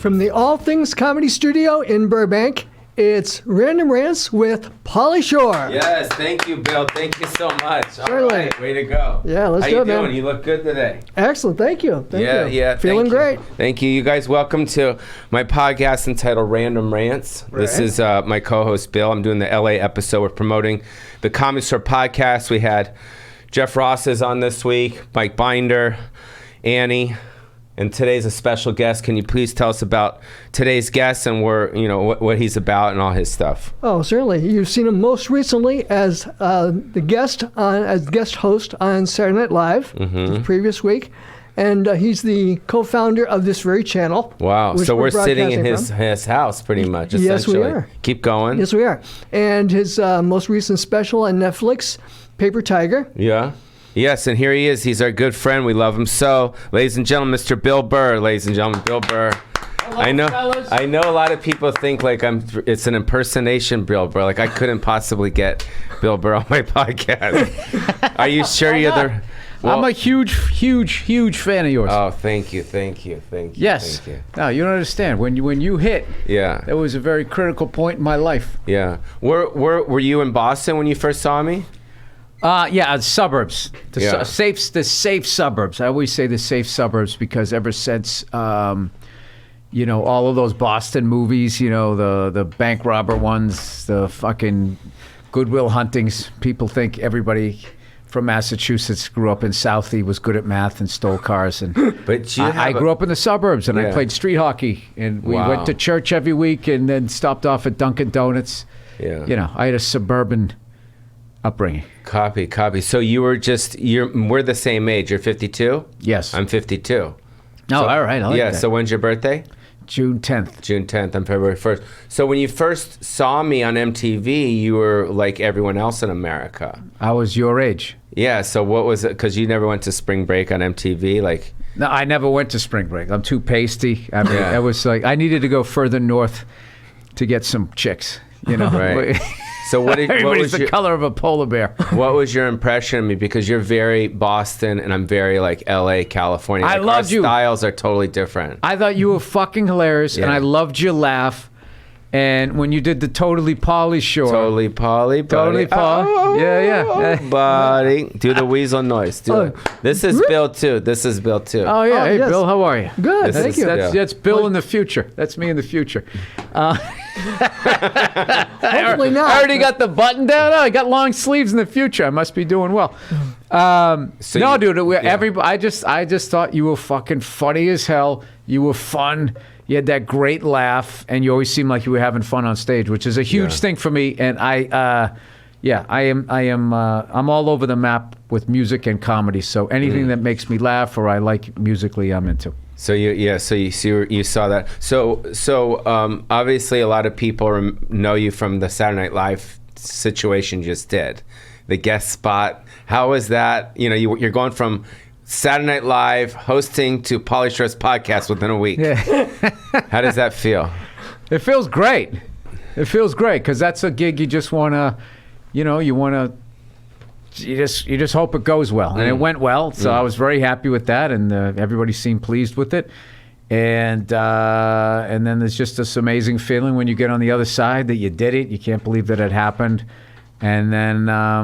From the All Things Comedy Studio in Burbank, it's Random Rants with Pauly Shore. Yes, thank you, Bill. Thank you so much. Certainly. All right, way to go. Yeah, let's How go, you man. doing? You look good today. Excellent, thank you. Thank you. Yeah. Feeling great. Thank you. You guys, welcome to my podcast entitled Random Rants. Right. This is my co-host, Bill. I'm doing the LA episode. We're promoting the Comedy Store podcast. We had Jeff Ross is on this week, Mike Binder, Annie. And today's a special guest. Can you please tell us about today's guest and what he's about and all his stuff? Oh, certainly. You've seen him most recently as guest host on Saturday Night Live the previous week, and he's the co-founder of this very channel. Wow! So we're sitting in broadcasting his house, pretty much. Yes, we essentially. are. Keep going. Yes, we are. And his most recent special on Netflix, Paper Tiger. Yeah. Yes, and here he is. He's our good friend. We love him so. Ladies and gentlemen, Mr. Bill Burr. Ladies and gentlemen, Bill Burr. Hello, I know. fellas. I know a lot of people think like it's an impersonation, Bill Burr. Like I couldn't possibly get Bill Burr on my podcast. Are you sure you're the? Well, I'm a huge fan of yours. Oh, thank you. Yes. Thank you. No, you don't understand. When you hit, Yeah. that was a very critical point in my life. Yeah. Were you in Boston when you first saw me? Yeah, suburbs. Yeah. The safe suburbs. I always say the safe suburbs because ever since, all of those Boston movies, the bank robber ones, the fucking Goodwill Huntings, people think everybody from Massachusetts grew up in Southie, was good at math and stole cars. And But I grew up in the suburbs and I Yeah. played street hockey and we Wow. went to church every week and then stopped off at Dunkin' Donuts. Yeah. I had a suburban upbringing. Copy. So we're the same age. You're 52? Yes. I'm 52. Oh, all right. I like Yeah, that. so when's your birthday? June 10th. June 10th. I'm February 1st. So when you first saw me on MTV, you were like everyone else in America. I was your age. Yeah, so what was it? Because you never went to spring break on MTV? Like, No, I never went to spring break. I'm too pasty. I mean, Yeah. it was like I needed to go further north to get some chicks. Right. So what Everybody's was the your, color of a polar bear. what was your impression of me? Because you're very Boston and I'm very like LA, California. I Like, loved our you. styles are totally different. I thought you were fucking hilarious, and Yeah. I loved your laugh. And when you did the Totally Pauly Shore. Totally Pauly, Totally Paul. Oh, Yeah. buddy. Do the weasel noise. Do it. This is Bill too. Oh, yeah. Oh, Hey, yes. Bill, how are you? Good, This thank is- you. That's Bill in the future. That's me in the future. Hopefully not. I already got the button down. Oh, I got long sleeves in the future. I must be doing well. So Dude. yeah. Everybody. I just thought you were fucking funny as hell. You were fun. You had that great laugh, and you always seemed like you were having fun on stage, which is a huge Yeah. thing for me. And I'm all over the map with music and comedy. So anything that makes me laugh or I like musically, I'm into. So you saw that. So obviously a lot of people know you from the Saturday Night Live situation you just did, the guest spot. How was that? You're going from Saturday Night Live hosting to Pauly Shore's podcast within a week. Yeah. How does that feel? It feels great. It feels great because that's a gig you just want to, you just hope it goes well. And it went well, so I was very happy with that, and everybody seemed pleased with it. And then there's just this amazing feeling when you get on the other side that you did it. You can't believe that it happened. And then, I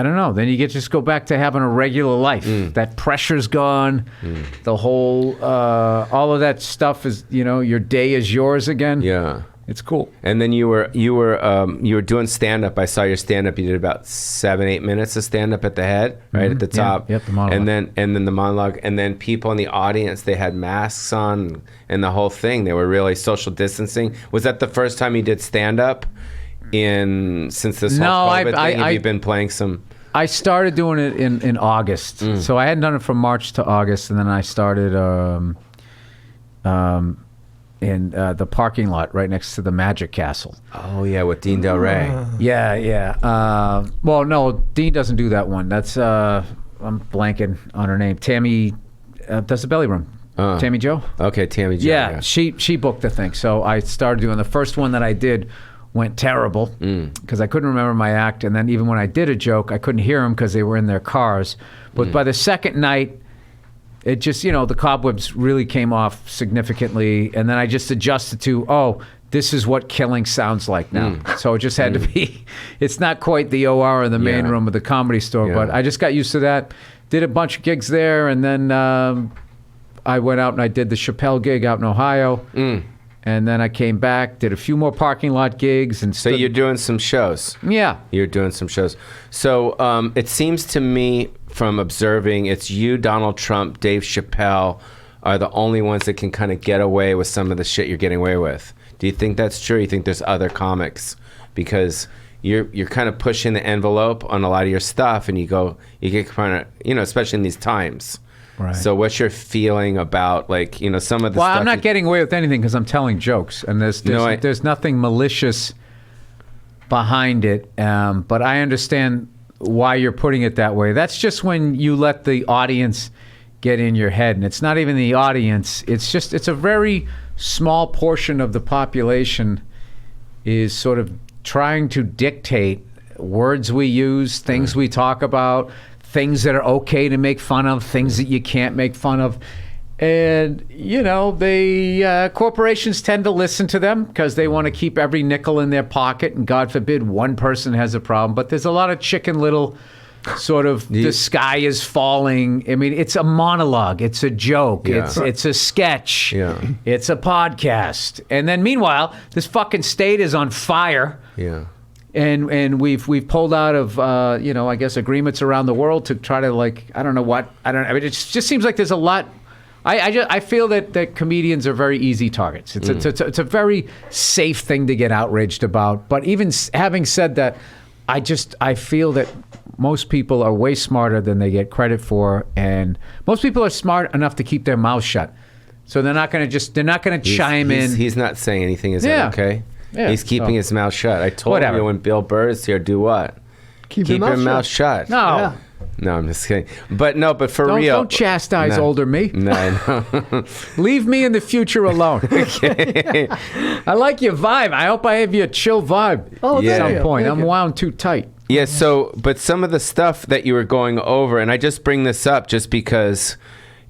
don't know, then you get just go back to having a regular life. That pressure's gone. The whole, all of that stuff is, your day is yours again. Yeah. It's cool. And then you were doing stand up. I saw your stand up. You did about 7-8 minutes of stand up at the head, right at the top. Yep, the monologue. And then the monologue. And then people in the audience, they had masks on and the whole thing. They were really social distancing. Was that the first time you did stand up since this whole COVID thing? Have you been playing some? I started doing it in August. So I hadn't done it from March to August, and then I started in the parking lot right next to the Magic Castle. Oh yeah, with Dean Del Rey. Yeah. Well, no, Dean doesn't do that one. That's I'm blanking on her name. Tammy does the Belly Room. Tammy Jo. Okay, Tammy Jo. Yeah, she booked the thing. So I started doing the first one that I did. Went terrible because I couldn't remember my act, and then even when I did a joke, I couldn't hear them because they were in their cars. But by the second night, it just, the cobwebs really came off significantly. And then I just adjusted to, this is what killing sounds like now. So it just had to be, it's not quite the OR in the main room of the Comedy Store, but I just got used to that. Did a bunch of gigs there, and then I went out and I did the Chappelle gig out in Ohio. And then I came back, did a few more parking lot gigs. And so you're doing some shows. Yeah. You're doing some shows. So it seems to me from observing, it's you, Donald Trump, Dave Chappelle are the only ones that can kind of get away with some of the shit you're getting away with. Do you think that's true? You think there's other comics? Because you're kind of pushing the envelope on a lot of your stuff, and you get kind of, especially in these times. Right. So what's your feeling about, like, some of the Well, stuff? I'm not getting away with anything because I'm telling jokes, and there's nothing malicious behind it. But I understand why you're putting it that way. That's just when you let the audience get in your head, and it's not even the audience. It's a very small portion of the population is sort of trying to dictate words we use, things we talk about, things that are okay to make fun of, things that you can't make fun of. And, corporations tend to listen to them because they want to keep every nickel in their pocket, and God forbid one person has a problem. But there's a lot of Chicken Little sort of, the sky is falling. I mean, it's a monologue. It's a joke. Yeah. It's a sketch. Yeah. It's a podcast. And then meanwhile, this fucking state is on fire. Yeah. And we've pulled out of I guess agreements around the world to try to, like, I don't know what. I mean, it just seems like there's a lot. I feel that comedians are very easy targets. It's a very safe thing to get outraged about. But even having said that, I feel that most people are way smarter than they get credit for, and most people are smart enough to keep their mouth shut. So they're not going to chime in. He's not saying anything. Is that okay? Yeah. He's keeping his mouth shut. I told you when Bill Burr is here, do what? Keep your mouth shut. No. Yeah. No, I'm just kidding. But for real. Don't chastise older me. No, I know. Leave me in the future alone. Okay. I like your vibe. I hope I have your chill vibe at some point. I'm wound too tight. Yeah, but some of the stuff that you were going over, and I just bring this up just because,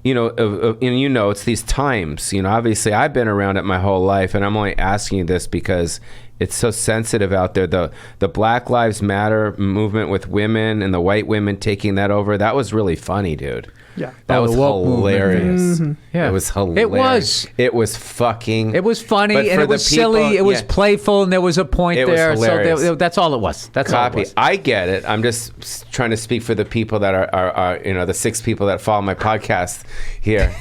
it's these times. Obviously I've been around it my whole life, and I'm only asking you this because it's so sensitive out there. The Black Lives Matter movement with women and the white women taking that over, that was really funny, dude. Yeah. That was hilarious. Yeah. It was hilarious. It was fucking... It was funny, and it was silly. It was playful, and there was a point there. Hilarious. So that's all it was. That's all it was. I get it. I'm just trying to speak for the people that are the 6 people that follow my podcast here.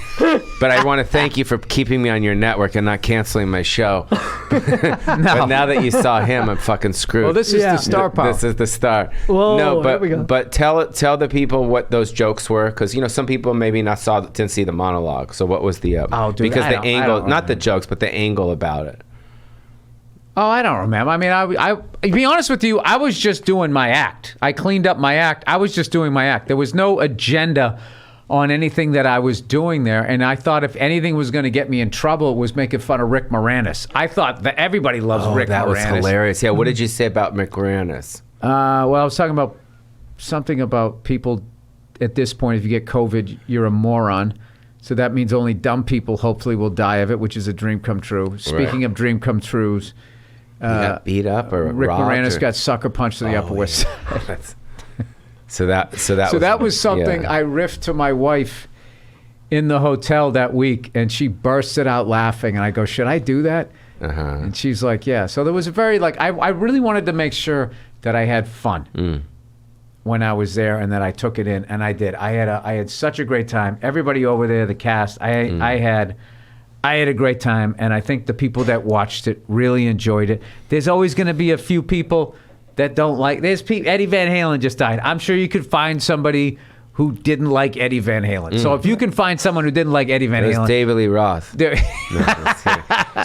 But I want to thank you for keeping me on your network and not canceling my show. But now that you saw him, I'm fucking screwed. Well, this is the star power. This is the star. Whoa, no, here we go. but tell the people what those jokes were, because some people maybe didn't see the monologue. So what was the because the angle, not the jokes, but the angle about it. Oh, I don't remember. I mean, I to be honest with you, I was just doing my act. I cleaned up my act. I was just doing my act. There was no agenda on anything that I was doing there, and I thought if anything was going to get me in trouble, it was making fun of Rick Moranis. I thought that everybody loves Rick Moranis. That was hilarious. Yeah, what did you say about Rick Moranis? Well, I was talking about something about people at this point, if you get COVID, you're a moron. So that means only dumb people hopefully will die of it, which is a dream come true. Speaking of dream come trues, he got beat up or Rick Moranis got sucker punched to the Upper West Side. So that was something I riffed to my wife in the hotel that week, and she bursted out laughing. And I go, "Should I do that?" And she's like, "Yeah." So there was a very I really wanted to make sure that I had fun when I was there, and that I took it in, and I did. I had such a great time. Everybody over there, the cast, I had a great time, and I think the people that watched it really enjoyed it. There's always going to be a few people that don't like. Eddie Van Halen just died. I'm sure you could find somebody who didn't like Eddie Van Halen. So if you can find someone who didn't like Eddie Van Halen, David Lee Roth.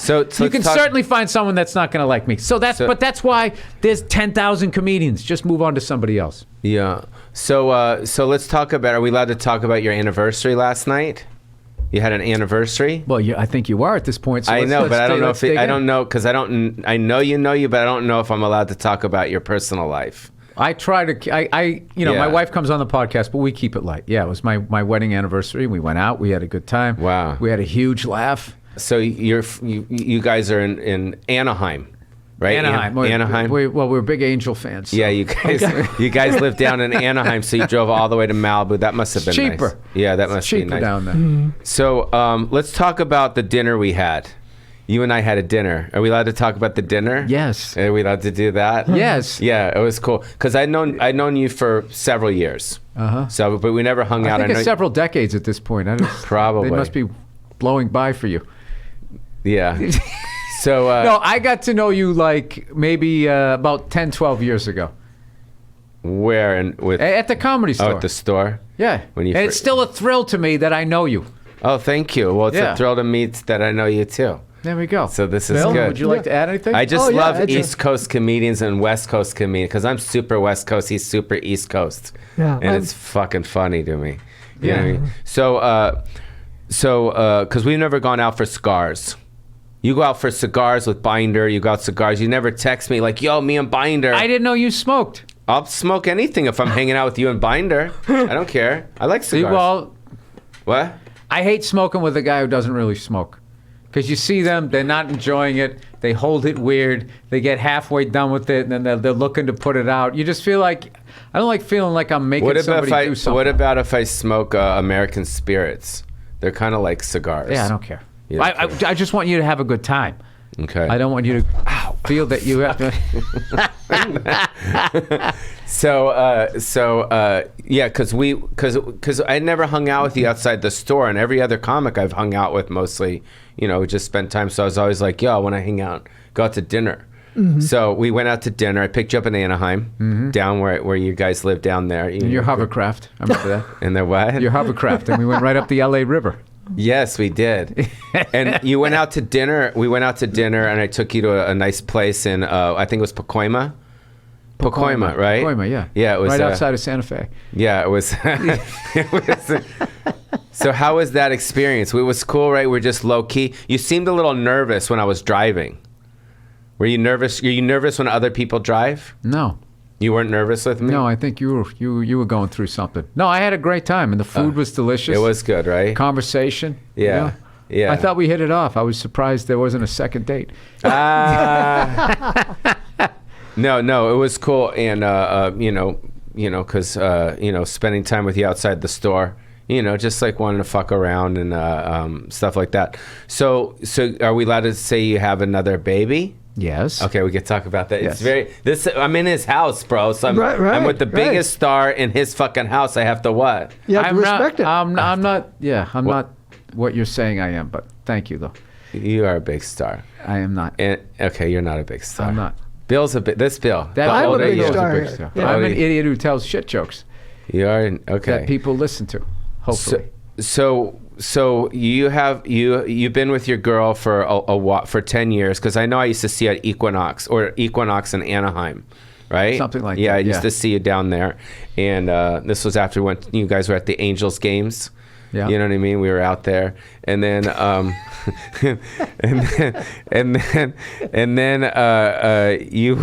So you can certainly find someone that's not going to like me. But that's why there's 10,000 comedians. Just move on to somebody else. Yeah. So let's talk about. Are we allowed to talk about your anniversary last night? You had an anniversary. Well, I think you are at this point. So I know, but I don't know if I don't know because I know you, but I don't know if I'm allowed to talk about your personal life. I try to. Yeah. My wife comes on the podcast, but we keep it light. Yeah, it was my wedding anniversary. We went out. We had a good time. Wow. We had a huge laugh. So you guys are in Anaheim, right? Anaheim. Anaheim. We're big Angel fans. So. Yeah, you guys live down in Anaheim, so you drove all the way to Malibu. That must have been cheaper. Nice. Yeah, that must be cheaper nice. down there. So let's talk about the dinner we had. You and I had a dinner. Are we allowed to talk about the dinner? Yes. Are we allowed to do that? Yes. Yeah, it was cool because I'd known you for several years. So, but we never hung out. I think it's several decades at this point. Probably. They must be blowing by for you. Yeah. So no, I got to know you like maybe about 10, 12 years ago. Where and with At the Comedy Store. at the store. Yeah. When you and it's still a thrill to me that I know you. Oh, thank you. Well, it's Yeah. a thrill to meet that I know you too. There we go. So this is Bill, good. would you like to add anything? I just love it's East Coast comedians and West Coast comedians because I'm super West Coast. He's super East Coast. Yeah. And it's fucking funny to me. You know Yeah. what I mean? So, because we've never gone out for cigars. You go out for cigars with Binder. You go out cigars. You never text me like, yo, me and Binder. I didn't know you smoked. I'll smoke anything if I'm hanging out with you and Binder. I don't care. I like See, cigars. well, What? I hate smoking with a guy who doesn't really smoke. Because you see them, they're not enjoying it. They hold it weird. They get halfway done with it, and then they're looking to put it out. You just feel like, I don't like feeling like I'm making somebody do something. What about if I smoke American Spirits? They're kind of like cigars. Yeah, I don't care. You don't I just want you to have a good time. Okay. I don't want you to feel that you have to. Yeah, because I never hung out with you outside the store, and every other comic I've hung out with mostly, just spent time. So I was always like, yo, I want to hang out, go out to dinner. So we went out to dinner. I picked you up in Anaheim, down where you guys live down there. Your hovercraft. I remember that. And the what? Your hovercraft, and we went right up the LA River. Yes, we did. And you went out to dinner. We went out to dinner, and I took you to a nice place in, I think it was Pacoima. Pacoima, right? Pacoima, yeah. Yeah, it was right outside of Santa Fe. Yeah, it was. So how was that experience? It was cool, right? We're just low key. You seemed a little nervous when I was driving. Were you nervous? Are you nervous when other people drive? No. You weren't nervous with me? No, I think you were going through something. No, I had a great time, and the food was delicious. It was good, right? Conversation. Yeah. Yeah. I thought we hit it off. I was surprised there wasn't a second date. No, it was cool, and because spending time with you outside the store, just like wanting to fuck around and stuff like that. So are we allowed to say you have another baby? Yes. Okay, we can talk about that. Yes. It's I'm in his house, bro. So I'm with the biggest star in his fucking house. I have to what? You have to respect it. I'm not what you're saying I am, but thank you, though. You are a big star. I am not. Okay, you're not a big star. I'm not. Bill's this Bill. I'm a big star. Big star. Yeah. I'm an idiot who tells shit jokes You are okay. that people listen to, hopefully. So you've been with your girl for a while, for 10 years, because I know I used to see you at Equinox in Anaheim, right? Something like that. Yeah, I used yeah. to see you down there, and this was after when you guys were at the Angels games. Yeah. You know what I mean? We were out there, and then you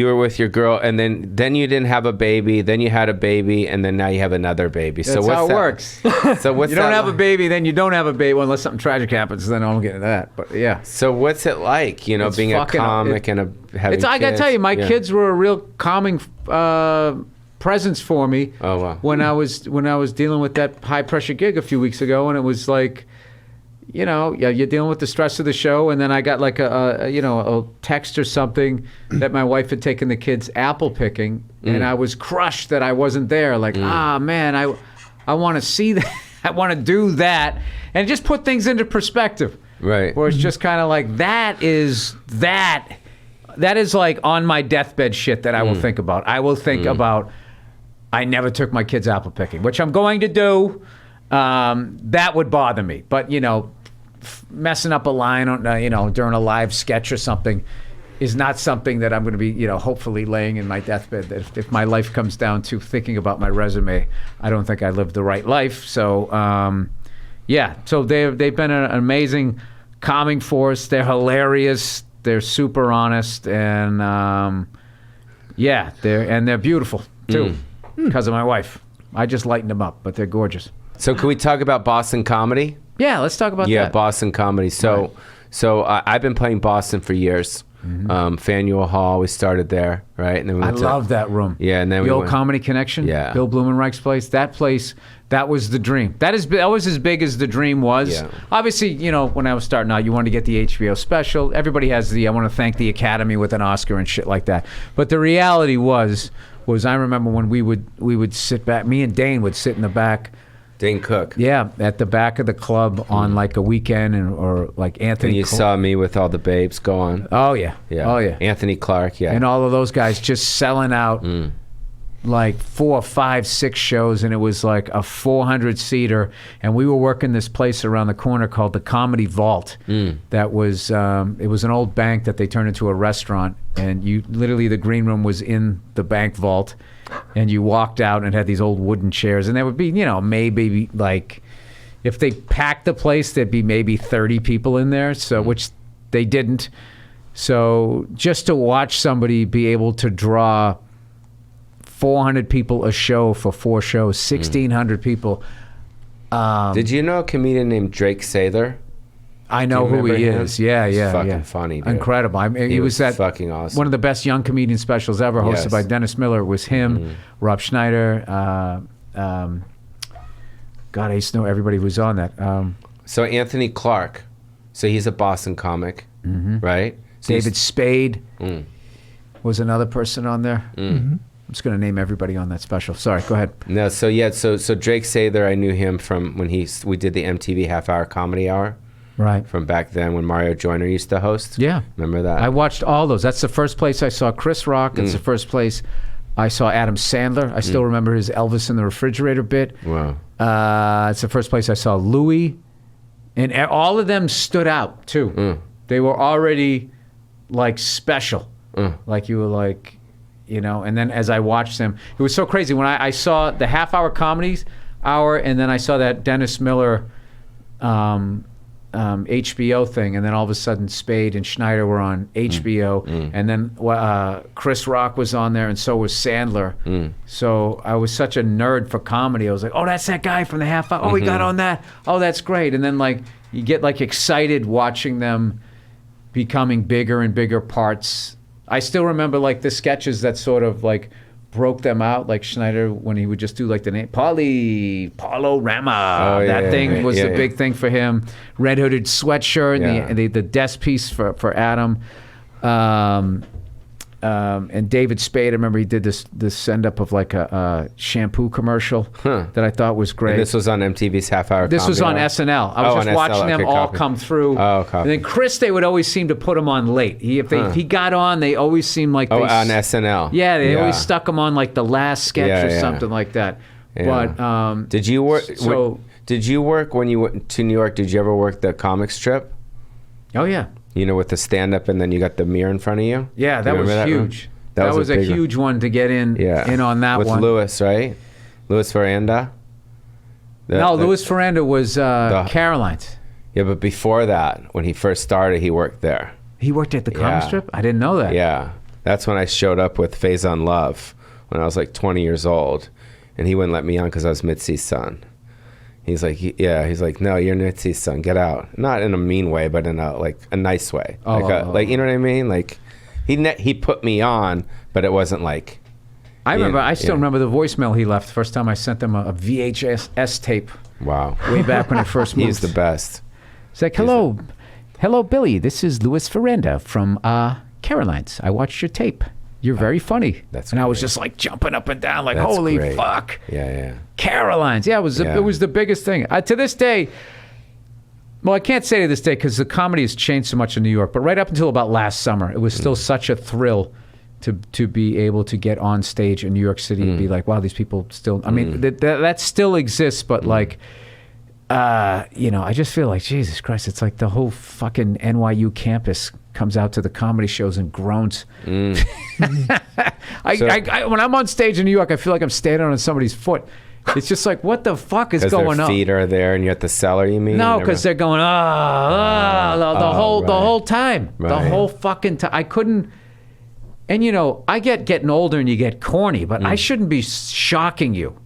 were with your girl, and then you didn't have a baby, then you had a baby, and then now you have another baby. That's how it works. So what's you don't that have a baby, then you don't have a baby. Well, unless something tragic happens, then I'll get into that. But yeah. So what's it like, It's being a fucking- comic and having I gotta kids? tell you, my Yeah. kids were a real calming presence for me. Oh, wow. When I was dealing with that high pressure gig a few weeks ago, and it was like, you're dealing with the stress of the show, and then I got like a text or something that my wife had taken the kids apple picking, and I was crushed that I wasn't there. Like, man, I want to see that, I want to do that, and just put things into perspective. Right. Where it's just kind of like that is like on my deathbed shit that I will think about. I will think about. I never took my kids apple picking, which I'm going to do. That would bother me. But, messing up a line, during a live sketch or something is not something that I'm going to be, hopefully laying in my deathbed. If my life comes down to thinking about my resume, I don't think I lived the right life. So, so they've been an amazing calming force. They're hilarious. They're super honest. And, Yeah, they're beautiful too, because of my wife. I just lighten them up, but they're gorgeous. So can we talk about Boston comedy? Yeah, let's talk about that. Yeah, Boston comedy. So, I've been playing Boston for years. Faneuil Hall, we started there, right? And then we I love that room. Yeah, and then the old Comedy Connection. Yeah, Bill Blumenreich's place. That was the dream. That was as big as the dream was. Yeah. Obviously, when I was starting out, you wanted to get the HBO special. Everybody has I want to thank the Academy with an Oscar and shit like that. But the reality was I remember when we would sit back. Me and Dane would sit in the back. Dane Cook. Yeah, at the back of the club on like a weekend, or like Anthony. And you saw me with all the babes go on. Oh yeah. Yeah. Oh yeah. Anthony Clark. Yeah. And all of those guys just selling out like 4, 5, 6 shows, and it was like a 400-seater. And we were working this place around the corner called the Comedy Vault. That was it was an old bank that they turned into a restaurant, and the green room was in the bank vault. And you walked out and had these old wooden chairs, and there would be, maybe like, if they packed the place, there'd be maybe 30 people in there. So, which they didn't. So, just to watch somebody be able to draw 400 people a show for 4 shows, 1,600 people. Did you know a comedian named Drake Sather? I know who he him? is. Yeah, He's yeah, fucking funny, dude. Incredible. I mean, He was was fucking awesome. One of the best young comedian specials ever, hosted Yes. by Dennis Miller. It was him, Rob Schneider. God, I used to know everybody who was on that. So Anthony Clark. So he's a Boston comic, right? So David Spade was another person on there. I'm just going to name everybody on that special. Sorry, go ahead. No, so Drake Sather, I knew him from when we did the MTV half-hour comedy hour. Right. From back then when Mario Joyner used to host. Yeah. Remember that? I watched all those. That's the first place I saw Chris Rock. That's the first place I saw Adam Sandler. I still remember his Elvis in the refrigerator bit. Wow. It's the first place I saw Louis. And all of them stood out, too. They were already, like, special. Like, you were like, and then as I watched them, it was so crazy. When I saw the half-hour comedy hour, and then I saw that Dennis Miller HBO thing, and then all of a sudden Spade and Schneider were on HBO, and then Chris Rock was on there, and so was Sandler. So I was such a nerd for comedy. I was like, oh, that's that guy from the half hour. Oh, he got on that. Oh, that's great. And then like you get like excited watching them becoming bigger and bigger parts. I still remember like the sketches that sort of like broke them out, like Schneider when he would just do like the name Paulo Rama. That thing was the big thing for him. Red Hooded Sweatshirt, and the desk piece for Adam. And David Spade, I remember he did this send up of like a shampoo commercial that I thought was great. And this was on MTV's half-hour. This was on hour? SNL. I was just watching them all come through. Oh, copy. And then Chris, they would always seem to put him on late. If he got on, they always seemed like on SNL. Yeah, they always stuck him on like the last sketch or something like that. Yeah. But did you work? Did you work when you went to New York? Did you ever work the comic strip? Oh yeah. With the stand-up, and then you got the mirror in front of you. Yeah, that was huge. That was a huge one to get in on that with one. With Louis, right? Louis Ferranda? Louis Ferranda was Caroline's. Yeah, but before that, when he first started, he worked there. He worked at the comic strip? I didn't know that. Yeah. That's when I showed up with Faison Love when I was like 20 years old. And he wouldn't let me on because I was Mitzi's son. He's like, no, you're Mitzi's son. Get out. Not in a mean way, but in a nice way. You know what I mean? Like, he put me on, but it wasn't like. I still remember the voicemail he left the first time I sent them a VHS tape. Wow. Way back when I first moved. He's the best. It's like, hello, Billy. This is Louis Ferranda from Caroline's. I watched your tape. You're very funny. That's and great. I was just like jumping up and down, like, That's holy great. fuck. Yeah. Caroline's. Yeah, it was the biggest thing. To this day, well, I can't say to this day because the comedy has changed so much in New York, but right up until about last summer, it was still such a thrill to be able to get on stage in New York City and be like, wow, these people still, I mean, that still exists, but like, I just feel like, Jesus Christ, it's like the whole fucking NYU campus comes out to the comedy shows and groans. When I'm on stage in New York, I feel like I'm standing on somebody's foot. It's just like, what the fuck is going on? Their feet are there, and you're at the cellar. You mean? No, because they're going the whole time, Right. the whole fucking time. I couldn't. And, you know, I get getting older and you get corny, but I shouldn't be shocking you.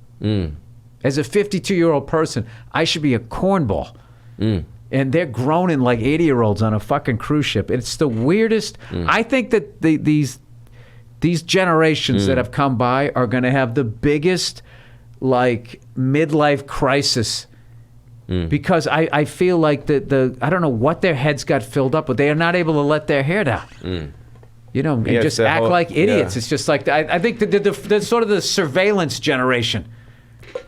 As a 52-year-old person, I should be a cornball. And they're groaning like 80-year-olds on a fucking cruise ship. It's the weirdest. I think that these generations that have come by are going to have the biggest, like, midlife crisis. Because I feel like I don't know what their heads got filled up with. They are not able to let their hair down. You know, and just act like idiots. It's just like, I think the sort of the surveillance generation,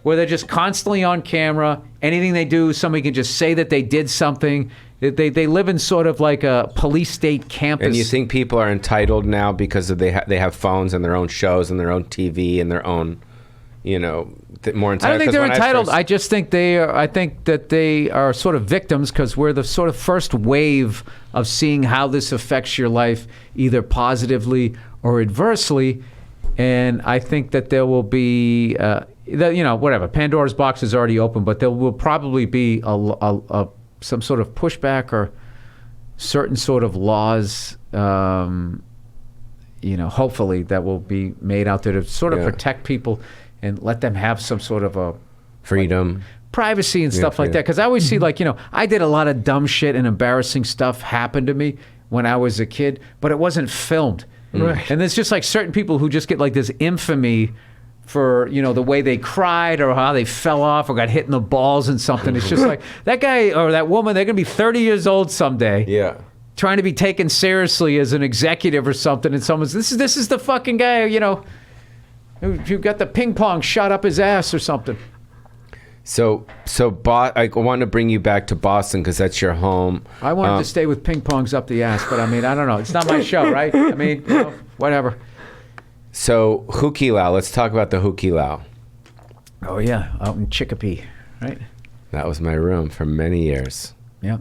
where they're just constantly on camera. Anything they do, somebody can just say that they did something. They live in sort of like a police state campus. And you think people are entitled now because they have phones and their own shows and their own TV and their own, you know, more entitled? I don't think they're entitled. I just think they are. I think that they are sort of victims because we're the sort of first wave of seeing how this affects your life, either positively or adversely. And I think that there will be, whatever. Pandora's box is already open, but there will probably be some sort of pushback or certain sort of laws, hopefully that will be made out there to sort of protect people and let them have some sort of a freedom, like, privacy and stuff like that. Because I always see, like, you know, I did a lot of dumb shit and embarrassing stuff happen to me when I was a kid, but it wasn't filmed. Right. And there's just like certain people who just get like this infamy for, you know, the way they cried or how they fell off or got hit in the balls and something. It's just like that guy or that woman, they're going to be 30 years old someday. Yeah. Trying to be taken seriously as an executive or something. And someone's, this is the fucking guy, you know, who got the ping pong shot up his ass or something. So I want to bring you back to Boston because that's your home. I wanted to stay with ping pongs up the ass, but I mean, I don't know. It's not my show, right? I mean, you know, whatever. So Hukilau, let's talk about the Hukilau. Oh yeah, out in Chicopee, right? That was my room for many years. Yeah.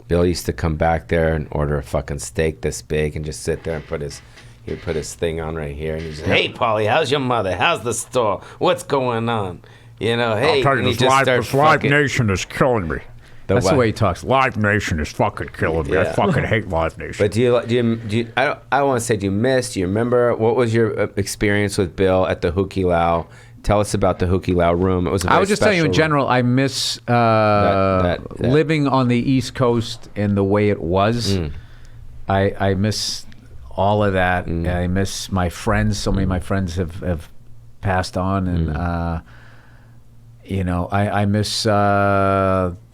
Bill used to come back there and order a fucking steak this big and just sit there and he'd put his thing on right here and he'd say, "Hey, Pauly, how's your mother? How's the store? What's going on? You know, hey." I'll tell you, this Live Nation is killing me. That's the way he talks. Live Nation is fucking killing me. I fucking hate Live Nation. But do you I want to say, do you remember, what was your experience with Bill at the Hukilau? Tell us about the Hukilau room. It was I was just telling you in general, I miss living on the East Coast and the way it was. I miss all of that. I miss my friends. So many of my friends have passed on, and I miss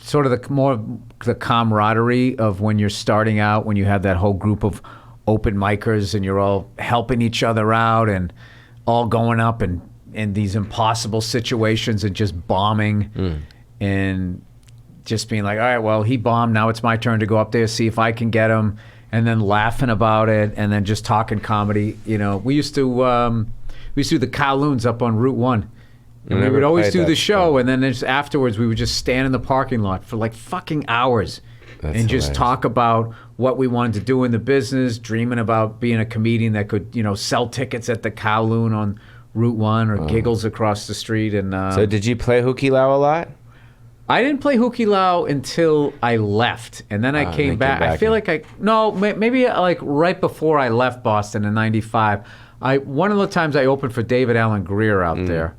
sort of the camaraderie of when you're starting out, when you have that whole group of open micers and you're all helping each other out and all going up and in these impossible situations and just bombing and just being like, all right, well, he bombed. Now it's my turn to go up there, see if I can get him, and then laughing about it and then just talking comedy. You know, we used to do the Kowloons up on Route 1. And we would always do the show, and then just afterwards we would just stand in the parking lot for like fucking hours and just talk about what we wanted to do in the business, dreaming about being a comedian that could, you know, sell tickets at the Kowloon on Route 1 or Giggles across the street. And so did you play Hukilau a lot? I didn't play Hukilau until I left, and then I came back. I feel like maybe like right before I left Boston in '95. One of the times I opened for David Allen Greer out there.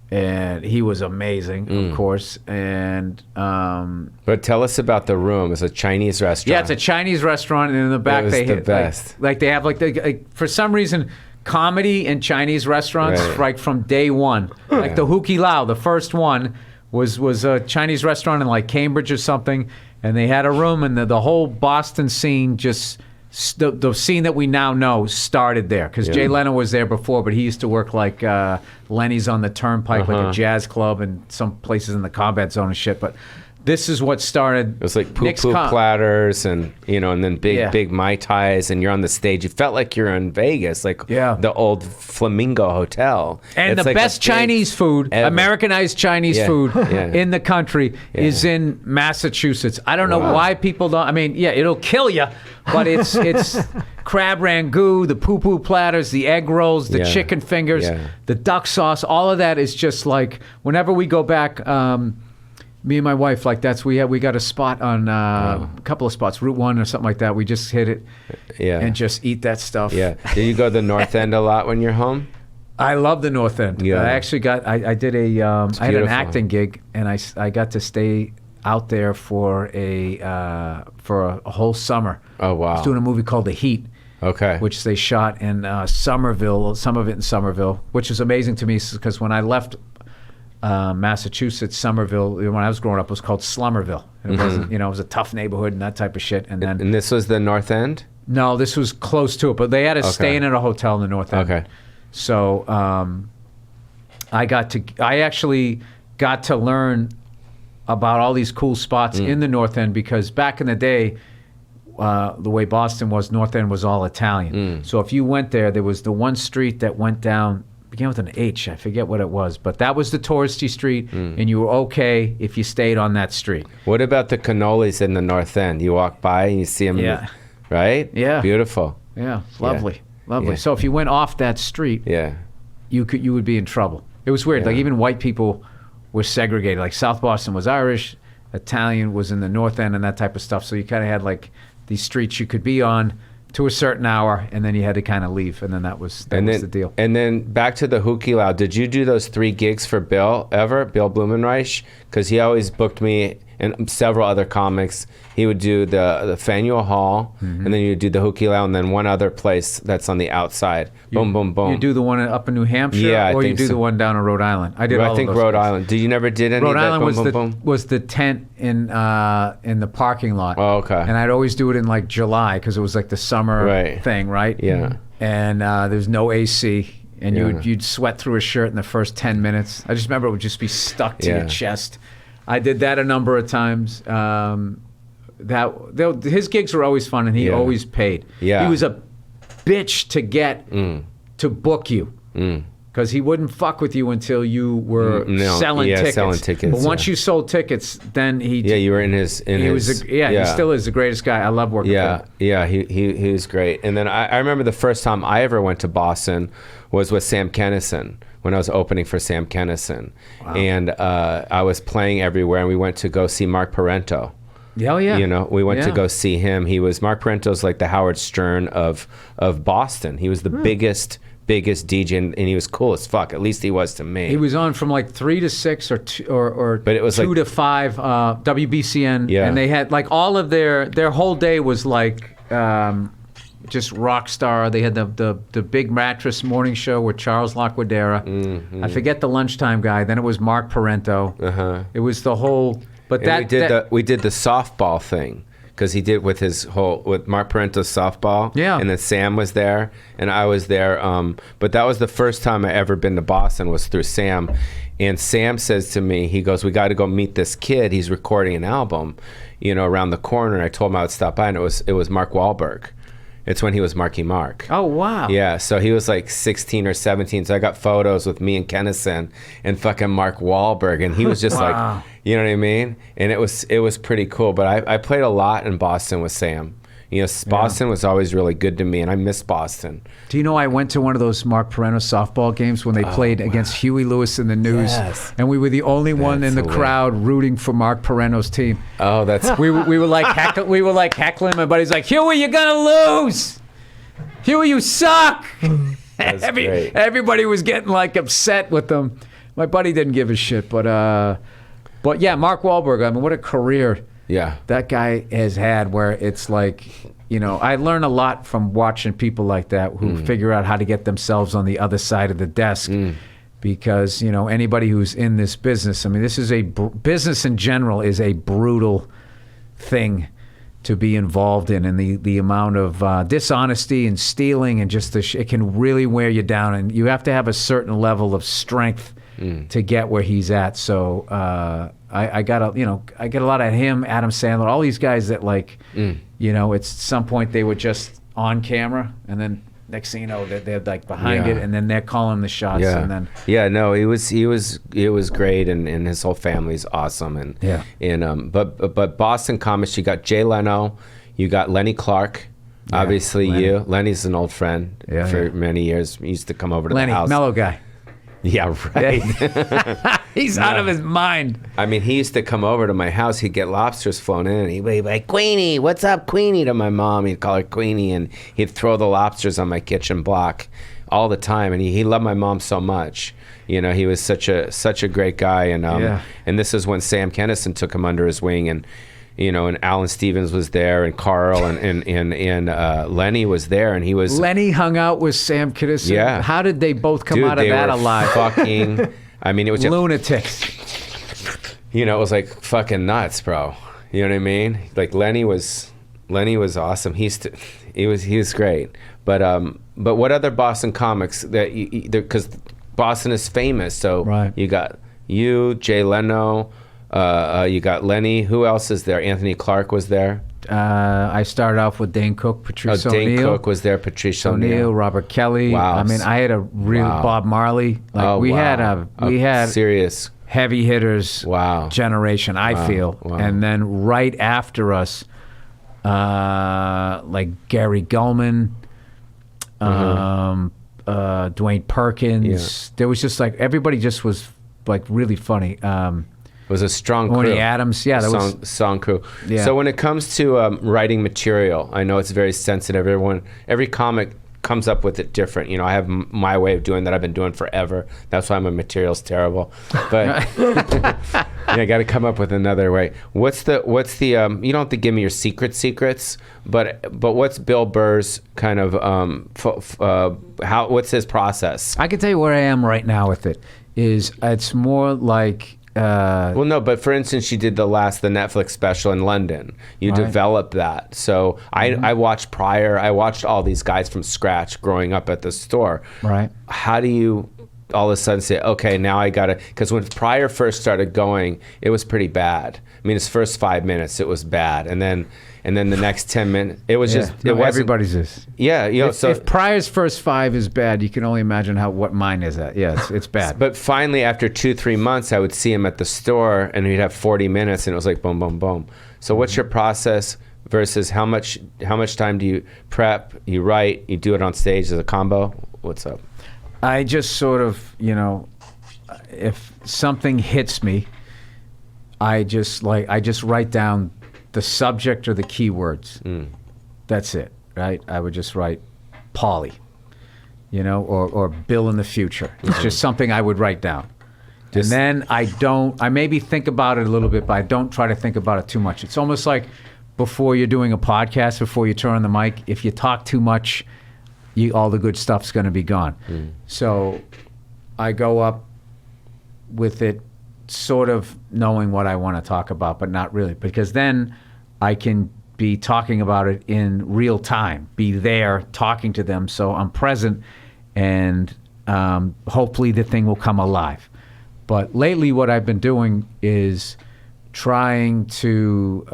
And he was amazing, of course. And but tell us about the room. It's a Chinese restaurant. Yeah, it's a Chinese restaurant, and in the back they hit best. Like they have like for some reason comedy in Chinese restaurants like from day one. Like the Hukilau, the first one was a Chinese restaurant in like Cambridge or something, and they had a room, and the whole Boston scene just. The scene that we now know started there because Jay Leno was there before, but he used to work like Lenny's on the Turnpike, like a jazz club, and some places in the combat zone and shit. But this is what started. It was like poo-poo platters and, you know, and then big Mai Tais, and you're on the stage. You felt like you're in Vegas, like the old Flamingo Hotel. And it's the like best Chinese food, Americanized Chinese food in the country is in Massachusetts. I don't know why people don't. I mean, it'll kill you, but it's crab rangoon, the poo-poo platters, the egg rolls, the chicken fingers, the duck sauce. All of that is just like, whenever we go back, Me and my wife, like we got a spot on a couple of spots, Route 1 or something like that. We just hit it and just eat that stuff. Yeah. Do you go to the North End a lot when you're home? I love the North End. Yeah. I actually I did I had an acting gig, and I got to stay out there for a whole summer. Oh, wow. I was doing a movie called The Heat. Okay. Which they shot in Somerville, some of it in Somerville, which is amazing to me because when I left Massachusetts, Somerville, when I was growing up, it was called Slummerville. It wasn't, it was a tough neighborhood and that type of shit. And this was the North End? No, this was close to it, but they had us staying at a hotel in the North End. Okay. So I actually got to learn about all these cool spots in the North End because back in the day, the way Boston was, North End was all Italian. So if you went there was the one street that went down, began with an H, I forget what it was, but that was the touristy street, and you were okay if you stayed on that street. What about the cannolis in the North End? You walk by and you see them, right? Yeah. Beautiful. Yeah, lovely. Lovely. Yeah. So if you went off that street, you would be in trouble. It was weird. Like even white people were segregated. Like South Boston was Irish, Italian was in the North End and that type of stuff. So you kind of had like these streets you could be on to a certain hour, and then you had to kind of leave, and then that was the deal. And then back to the Hookie Loud. Did you do those 3 gigs for Bill ever? Bill Blumenreich? Because he always booked me and several other comics. He would do the Faneuil Hall, and then you would do the Hookie Loud, and then one other place that's on the outside. Boom, boom, boom. You do the one up in New Hampshire, or you do the one down in Rhode Island? I did. I think Rhode Island. Did you never did any? Rhode of that Island was the tent in the parking lot. Oh, okay. And I'd always do it in like July because it was like the summer thing, right? Yeah. And there's no AC. And you'd sweat through a shirt in the first 10 minutes. I just remember it would just be stuck to your chest. I did that a number of times. His gigs were always fun, and he always paid. Yeah. He was a bitch to get to book you. Because he wouldn't fuck with you until you were selling tickets. But once you sold tickets, then you were in his. He still is the greatest guy. I love working with him. Yeah, he was great. And then I remember the first time I ever went to Boston was with Sam Kinison when I was opening for Sam Kinison. Wow. And I was playing everywhere, and we went to go see Mark Parento. Oh, yeah. We went to go see him. Mark Parento's like the Howard Stern of Boston. He was the biggest DJ, and he was cool as fuck. At least he was to me. He was on from like 3 to 6 or but it was 2 to 5 WBCN. Yeah. And they had like all of their whole day was like just rock star. They had the Big Mattress morning show with Charles Laquadera. I forget the lunchtime guy. Then it was Mark Parento. It was the whole. But we did the softball thing. Because he did with Mark Parento's softball. Yeah. And then Sam was there, and I was there. But that was the first time I ever been to Boston was through Sam. And Sam says to me, he goes, "We got to go meet this kid. He's recording an album, around the corner." And I told him I would stop by, and it was Mark Wahlberg. It's when he was Marky Mark. Oh, wow. Yeah, so he was like 16 or 17. So I got photos with me and Kennison and fucking Mark Wahlberg. And he was just like, you know what I mean? And it was pretty cool. But I played a lot in Boston with Sam. Boston was always really good to me, and I miss Boston. Do you know I went to one of those Mark Parento softball games when they played against Huey Lewis and the News, and we were the only one in the crowd rooting for Mark Parento's team. Oh, that's we were like heckling. My buddy's like, "Huey, you're gonna lose. Huey, you suck." Everybody was getting like upset with them. My buddy didn't give a shit, but yeah, Mark Wahlberg. I mean, what a career. Yeah, that guy has had where it's like, I learn a lot from watching people like that who figure out how to get themselves on the other side of the desk. Because, anybody who's in this business, I mean, this is business in general is a brutal thing to be involved in. And the amount of dishonesty and stealing and just it can really wear you down. And you have to have a certain level of strength to get where he's at. So, I got a lot of him, Adam Sandler, all these guys that at some point they were just on camera, and then next thing you know they're like behind it, and then they're calling the shots. And then it was great, and his whole family's awesome, but Boston comics, you got Jay Leno, you got Lenny Clark. Obviously, Lenny's an old friend for many years. He used to come over to the house. Mellow guy. Yeah, right. He's out of his mind. I mean, he used to come over to my house. He'd get lobsters flown in. And he'd be like, Queenie, what's up, Queenie, to my mom. He'd call her Queenie, and he'd throw the lobsters on my kitchen block all the time. And he loved my mom so much. You know, he was such a great guy. And and this is when Sam Kennison took him under his wing, and you know, and Alan Stevens was there, and Carl and Lenny was there, and he was. Lenny hung out with Sam Kennison. Yeah. How did they both come out of that alive? Fucking. I mean, it was just, lunatics. You know, it was like fucking nuts, bro. You know what I mean? Like Lenny was awesome. He was great. But what other Boston comics that because Boston is famous, so right. You got Jay Leno. You got Lenny. Who else is there? Anthony Clark was there. I started off with Dane Cook, Patrice O'Neill. Dane Cook was there. Patrice O'Neill, Robert Kelly. Wow. I mean, I had a real Bob Marley. Like we had serious heavy hitters. Wow. Generation. I feel, and then right after us, like Gary Gulman, Dwayne Perkins. There was just like everybody just was like really funny. It was a strong crew. Tony Adams, Song crew. Yeah. So when it comes to writing material, I know it's very sensitive. Every comic comes up with it different. You know, I have my way of doing that I've been doing forever. That's why my material's terrible. But I got to come up with another way. What's the you don't have to give me your secrets, but what's Bill Burr's kind of what's his process? I can tell you where I am right now with it. It's more like. Well, no, but for instance, you did the Netflix special in London. You developed that. So I watched Pryor. I watched all these guys from scratch growing up at the store. Right. How do you all of a sudden say, okay, now I got to, because when Pryor first started going, it was pretty bad. I mean, his first 5 minutes, it was bad. And then the next 10 minutes, it was just, it wasn't. Everybody's is. Yeah. You know, if Pryor's first 5 is bad, you can only imagine what mine is at. Yeah, it's bad. But finally, after 2-3 months, I would see him at the store and he'd have 40 minutes and it was like boom, boom, boom. So what's your process versus how much time do you prep, you write, you do it on stage as a combo? What's up? I just sort of, you know, if something hits me, I just write down the subject or the keywords. That's it, right? I would just write Pauly, you know, or Bill in the future. It's just something I would write down. And then I maybe think about it a little bit, but I don't try to think about it too much. It's almost like before you're doing a podcast, before you turn on the mic, if you talk too much, all the good stuff's going to be gone. So I go up with it sort of knowing what I want to talk about, but not really, because then I can be talking about it in real time, be there talking to them, so I'm present, and hopefully the thing will come alive. But lately what I've been doing is trying to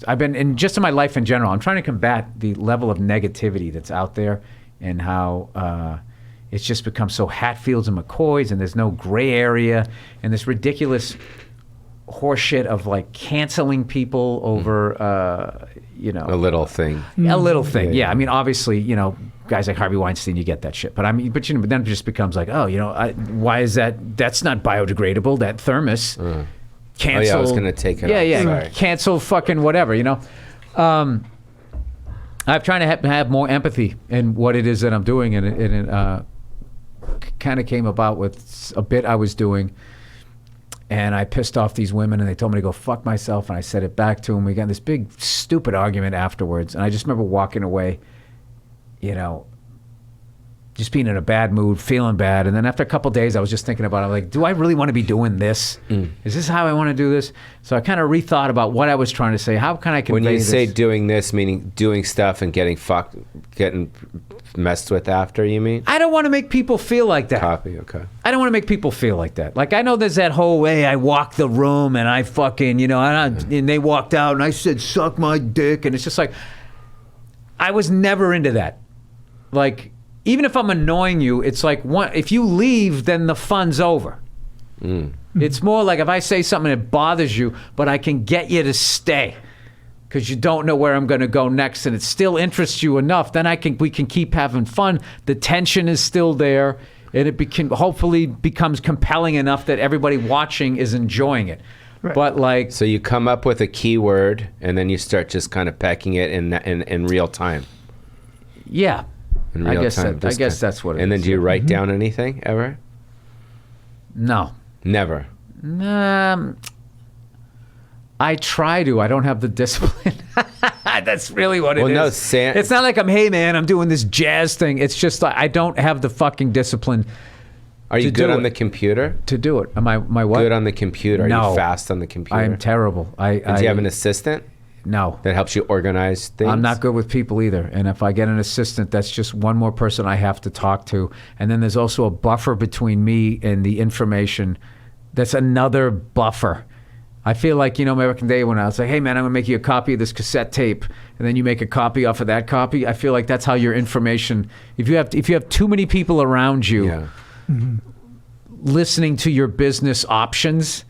I've been, in just in my life in general, I'm trying to combat the level of negativity that's out there, and how it's just become so Hatfields and McCoys, and there's no gray area, and this ridiculous horseshit of like canceling people over, you know, a little thing. A little thing, yeah. I mean, obviously, you know, guys like Harvey Weinstein, you get that shit. But I mean, but then it just becomes like, oh, you know, why is that? That's not biodegradable. That thermos. Cancel. Oh yeah, I was gonna take it. Yeah, off. Sorry. Cancel fucking whatever. You know. I'm trying to have more empathy in what it is that I'm doing, and it kind of came about with a bit I was doing, and I pissed off these women, and they told me to go fuck myself, and I said it back to them. We got in this big stupid argument afterwards, and I just remember walking away, you know, just being in a bad mood, feeling bad. And then after a couple of days, I was just thinking about it. I'm like, do I really want to be doing this? Is this how I want to do this? So I kind of rethought about what I was trying to say. How can I convey this? When you say doing this, meaning doing stuff and getting messed with after, you mean? I don't want to make people feel like that. Copy, okay. I don't want to make people feel like that. Like, I know there's that whole way I walked the room and I fucking, you know, and they walked out and I said, suck my dick. And it's just like, I was never into that. Like, even if I'm annoying you, it's like, if you leave, then the fun's over. It's more like if I say something that bothers you, but I can get you to stay because you don't know where I'm going to go next, and it still interests you enough, then we can keep having fun. The tension is still there. and it hopefully becomes compelling enough that everybody watching is enjoying it. Right. But like, so you come up with a keyword and then you start just kind of pecking it in real time. Yeah, in real time. I guess that's what it is. And then do you write down anything ever? No, never. I try to. I don't have the discipline. That's really what it is. Well, no, it's not like hey man, I'm doing this jazz thing. It's just like I don't have the fucking discipline. Are you good on the computer? To do it. Am I what? Good on the computer. Are No. you fast on the computer? I'm terrible. Do you have an assistant? No. That helps you organize things? I'm not good with people either. And if I get an assistant, that's just one more person I have to talk to. And then there's also a buffer between me and the information. That's another buffer. I feel like, American Day when I was like, hey man, I'm gonna make you a copy of this cassette tape, and then you make a copy off of that copy. I feel like that's how your information. If you have too many people around you listening to your business options,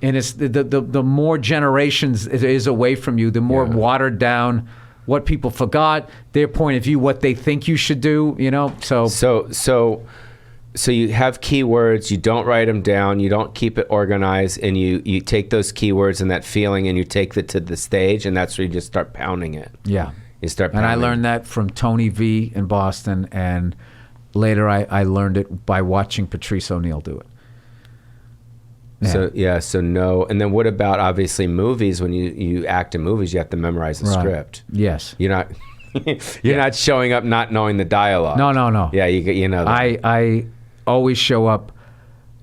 and it's the more generations it is away from you, the more watered down what people forgot, their point of view, what they think you should do. So you have keywords, you don't write them down, you don't keep it organized, and you take those keywords and that feeling and you take it to the stage, and that's where you just start pounding it. Yeah. You start pounding. And I learned that from Tony V in Boston, and later I learned it by watching Patrice O'Neill do it. Yeah. So no. And then what about obviously movies? When you act in movies, you have to memorize the script. Yes. You're not not showing up not knowing the dialogue. No. Yeah, you know that. I always show up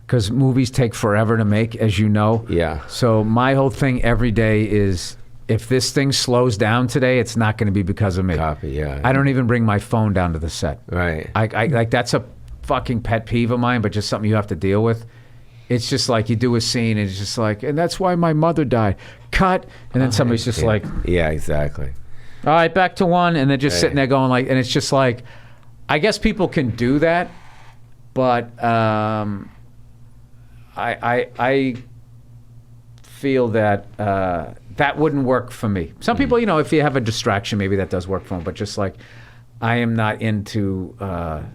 because movies take forever to make, as you know. Yeah. So my whole thing every day is, if this thing slows down today, it's not going to be because of me. Copy, yeah. I don't even bring my phone down to the set. Right. I like, that's a fucking pet peeve of mine, but just something you have to deal with. It's just like you do a scene and it's just like, and that's why my mother died. Cut. And then somebody's just like. Yeah, exactly. All right, back to one. And they're just sitting there going like, and it's just like, I guess people can do that, but I feel that that wouldn't work for me. Some people, if you have a distraction, maybe that does work for them. But just like, I'm not into that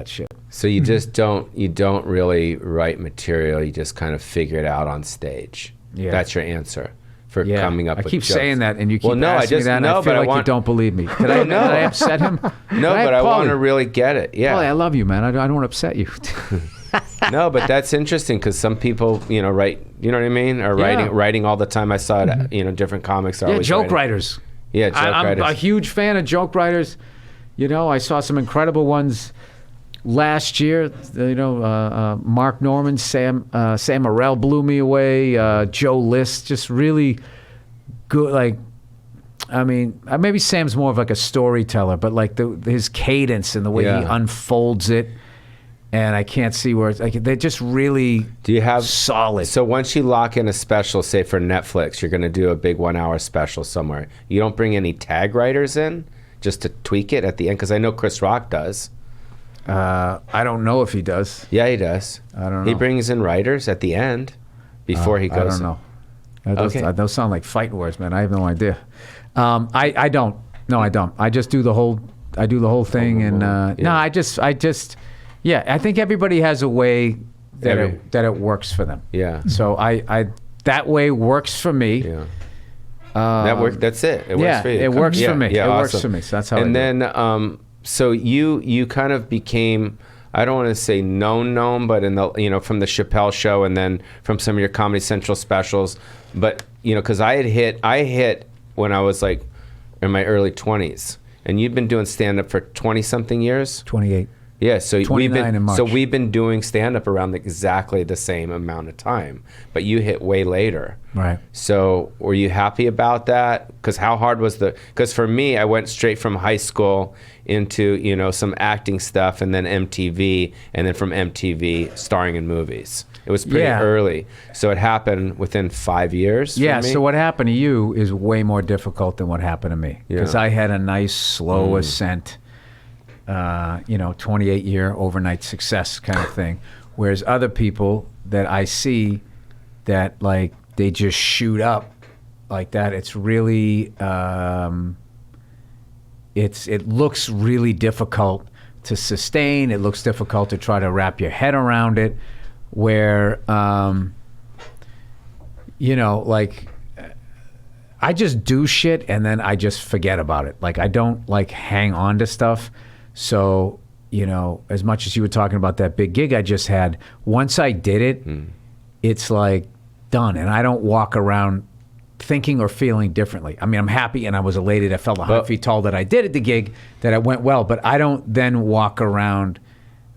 shit. So you just don't really write material. You just kind of figure it out on stage. Yeah. That's your answer for coming up with I keep jokes. saying that, and you keep asking me that, and I feel like you don't believe me. Did I upset him? No, but I want to really get it. Yeah. Pauly, I love you, man. I don't want to upset you. No, but that's interesting because some people, write, you know what I mean? Are writing all the time. I saw it, different comics are always joke writers. Yeah, joke writers. I'm a huge fan of joke writers. I saw some incredible ones last year. Mark Norman, Sam Morrell blew me away. Joe List, just really good. Like, I mean, maybe Sam's more of like a storyteller, but like his cadence and the way he unfolds it. And I can't see where it's like, they're just really solid. So once you lock in a special, say for Netflix, you're going to do a big 1 hour special somewhere. You don't bring any tag writers in just to tweak it at the end? Because I know Chris Rock does. I don't know if he does. Yeah, he does. I don't know. He brings in writers at the end before he goes. I don't know. Those sound like fighting words, man. I have no idea. I don't. No, I don't. I just do the whole. I do the whole thing, no, I just. Yeah, I think everybody has a way that it works for them. Yeah. So I that way works for me. Yeah. That's it. It works for you. It works for me. Yeah, it awesome. works for me. So that's how. And then, so you kind of became, I don't want to say known, but in the from the Chappelle Show and then from some of your Comedy Central specials, but because I hit when I was like in my early 20s, and you've been doing stand up for 20 something years. 28. Yeah, so 29 in March. we've been doing stand-up around exactly the same amount of time, but you hit way later. Right. So were you happy about that? Because how hard was because for me, I went straight from high school into, some acting stuff and then MTV, and then from MTV starring in movies. It was pretty early. So it happened within 5 years for me. So what happened to you is way more difficult than what happened to me. Because I had a nice, slow ascent. 28-year overnight success kind of thing. Whereas other people that I see that like they just shoot up like that, it's really it looks really difficult to sustain. It looks difficult to try to wrap your head around it. Where, you know, like, I just do shit and then I just forget about it. Like, I don't like hang on to stuff. So, you know, as much as you were talking about that big gig I just had, once I did it, it's like done. And I don't walk around thinking or feeling differently. I mean, I'm happy and I was elated. I felt 100 feet tall that I did at the gig, that it went well. But I don't then walk around.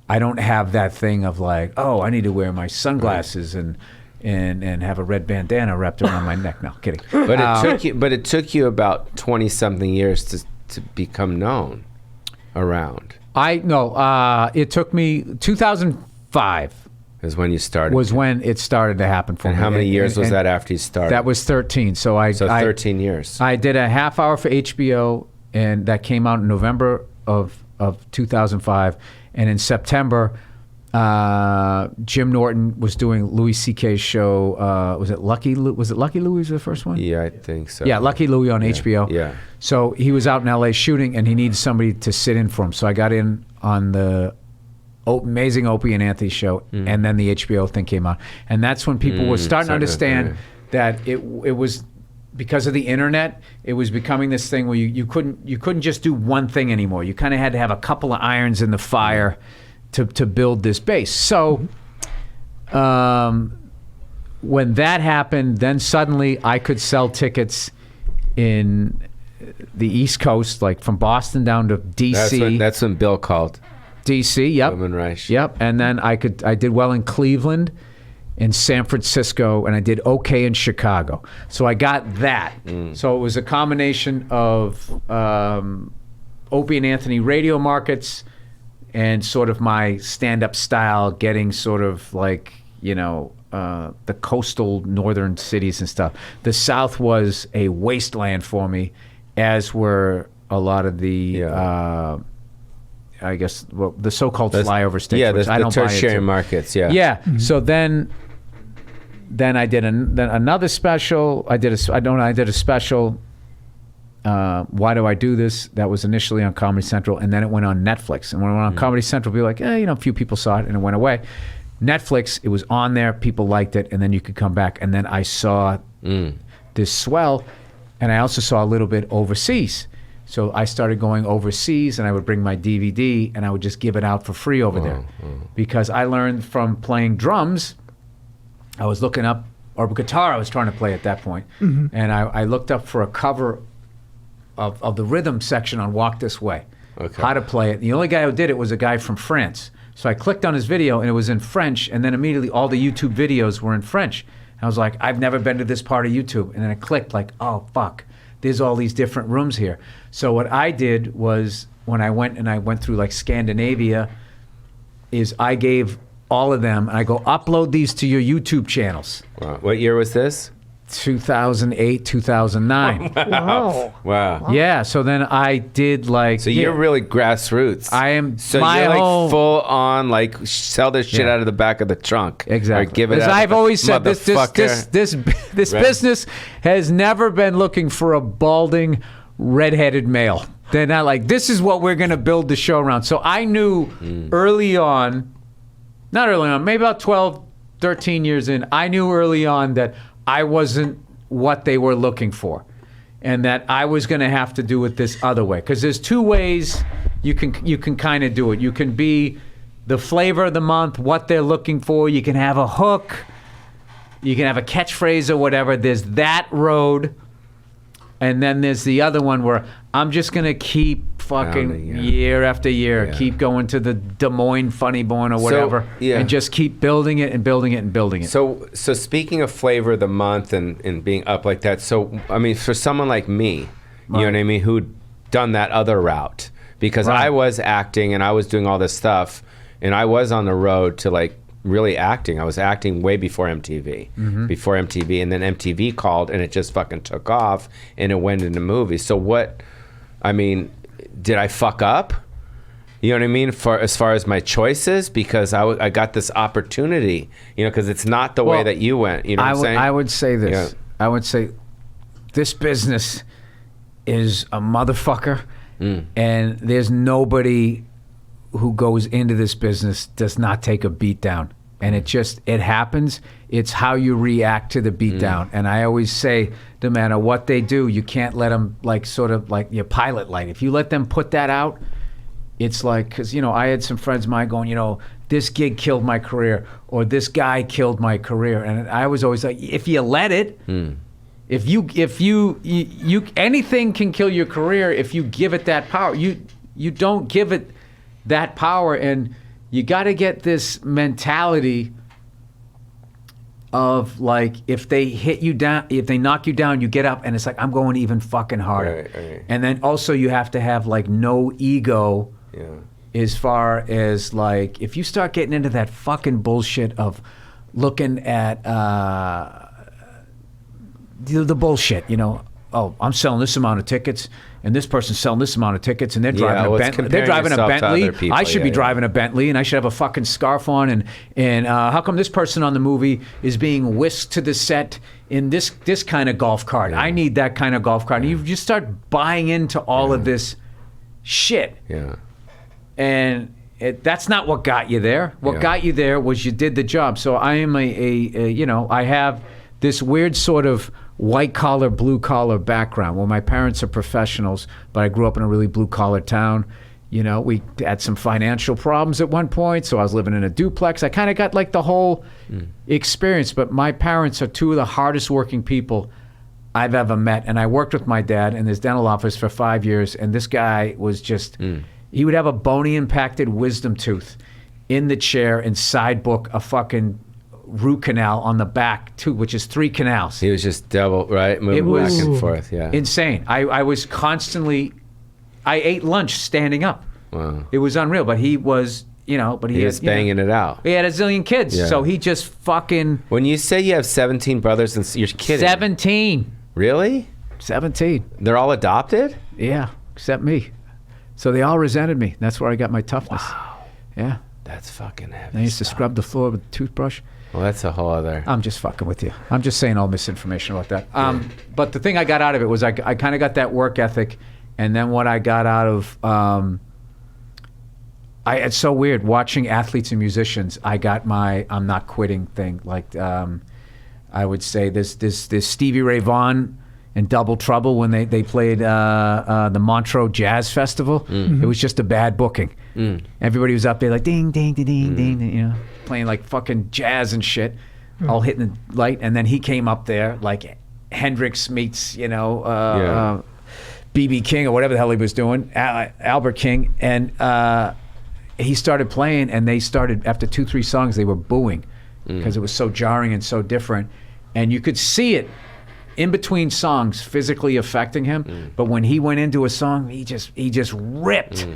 I don't have that thing of like, oh, I need to wear my sunglasses and have a red bandana wrapped around my neck. No, kidding. But it took you about 20-something years to become known around. It took me 2005. Is when you started. Was when it started to happen for me. And how many years was that after you started? That was 13. So 13 years. I did a half hour for HBO, and that came out in November of 2005. And in September, Jim Norton was doing Louis C.K.'s show. Was it Lucky Louie was the first one? Yeah, I think so. Yeah, Lucky Louie on HBO. Yeah. So he was out in L.A. shooting, and he needed somebody to sit in for him. So I got in on the amazing Opie and Anthony show, and then the HBO thing came out. And that's when people were starting to understand that it was, because of the internet, it was becoming this thing where you couldn't just do one thing anymore. You kind of had to have a couple of irons in the fire to build this base. So when that happened, then suddenly I could sell tickets in the East Coast, like from Boston down to DC. That's when Bill called. DC, yep. Reich. Yep. And then I did well in Cleveland, in San Francisco, and I did okay in Chicago. So I got that. So it was a combination of Opie and Anthony radio markets and sort of my stand-up style, getting sort of like, you know, the coastal northern cities and stuff. The South was a wasteland for me, as were a lot of the I guess, well, the so-called flyover states. Yeah, which I don't the buy tertiary into. markets. Yeah. Yeah. So then I did another special. I did a special. Why Do I Do This? That was initially on Comedy Central, and then it went on Netflix. And when it went on Comedy Central, people were like, you know, a few people saw it, and it went away. Netflix, it was on there, people liked it, and then you could come back. And then I saw this swell, and I also saw a little bit overseas. So I started going overseas, and I would bring my DVD, and I would just give it out for free over there. Because I learned from playing drums, I was looking up, or guitar I was trying to play at that point, and I looked up for a cover of the rhythm section on Walk This Way, how to play it. The only guy who did it was a guy from France. So I clicked on his video, and it was in French, and then immediately all the YouTube videos were in French. I was like, I've never been to this part of YouTube. And then I clicked like, oh, fuck. There's all these different rooms here. So what I did was, when I went through like Scandinavia, is I gave all of them, and I go, upload these to your YouTube channels. Wow. What year was this? 2008, 2009. Wow. Yeah, so then I did like... So you're really grassroots. I am. So you're like full on, like, sell this shit out of the back of the trunk. Exactly. Or give it As out. I've always said, this right. business has never been looking for a balding, redheaded male. They're not like, this is what we're going to build the show around. So I knew early on, not early on, maybe about 12, 13 years in, I knew early on that I wasn't what they were looking for, and that I was going to have to do it this other way. Because there's two ways you can kind of do it. You can be the flavor of the month, what they're looking for. You can have a hook. You can have a catchphrase or whatever. There's that road. And then there's the other one where I'm just going to keep fucking year after year, keep going to the Des Moines Funny Bone or whatever, and just keep building it and building it and building it. So speaking of flavor of the month and being up like that, so, I mean, for someone like me, you know what I mean, who'd done that other route, because I was acting and I was doing all this stuff, and I was on the road to, like, really acting. I was acting way before MTV, and then MTV called, and it just fucking took off, and it went into movies. So what, I mean, did I fuck up? You know what I mean? As far as my choices, because I got this opportunity, you know, because it's not the way that you went. You know what I'm saying? I would say this. Yeah. I would say this business is a motherfucker, and there's nobody who goes into this business does not take a beat down. And it happens. It's how you react to the beat down. And I always say, no matter what they do, you can't let them sort of like your pilot light. If you let them put that out, it's like, because, I had some friends of mine going, this gig killed my career, or this guy killed my career. And I was always like, if you let it, if you anything can kill your career if you give it that power. You don't give it that power, and you got to get this mentality of like, if they hit you down, if they knock you down, you get up, and it's like, I'm going even fucking harder. Right. And then also you have to have like no ego. Yeah. As far as like, if you start getting into that fucking bullshit of looking at the bullshit, oh, I'm selling this amount of tickets, and this person's selling this amount of tickets, and they're driving a Bentley. They're driving a Bentley. I should be driving a Bentley, and I should have a fucking scarf on. And how come this person on the movie is being whisked to the set in this kind of golf cart? I need that kind of golf cart. And you just start buying into all of this shit. Yeah. And that's not what got you there. What got you there was you did the job. So I am I have this weird sort of white collar, blue collar background. Well, my parents are professionals, but I grew up in a really blue collar town. We had some financial problems at one point, so I was living in a duplex. I kind of got like the whole experience, but my parents are two of the hardest working people I've ever met. And I worked with my dad in his dental office for 5 years, and this guy was just... He would have a bony impacted wisdom tooth in the chair and side book a fucking root canal on the back too, which is 3 canals. He was just double, right? Moving back and forth, yeah. Insane. I was constantly, I ate lunch standing up. Wow. It was unreal, but he was, but he was banging it out. He had a zillion kids, so he just fucking... When you say you have 17 brothers, and you're kidding. 17. Really? 17. They're all adopted? Yeah, except me. So they all resented me. That's where I got my toughness. Wow. Yeah. That's fucking heavy. I used to scrub the floor with a toothbrush. Well, that's a whole other... I'm just fucking with you. I'm just saying all misinformation about that. But the thing I got out of it was I kind of got that work ethic, and then what I got out of... it's so weird. Watching athletes and musicians, I got my I'm not quitting thing. Like, I would say this Stevie Ray Vaughan and Double Trouble when they played the Montreux Jazz Festival. It was just a bad booking. Everybody was up there like ding, ding, ding, ding, ding, playing like fucking jazz and shit, all hitting the light. And then he came up there like Hendrix meets, B.B. King or whatever the hell he was doing, Albert King. And he started playing, and they started, after 2-3 songs, they were booing because it was so jarring and so different. And you could see it in between songs physically affecting him, but when he went into a song, he just ripped.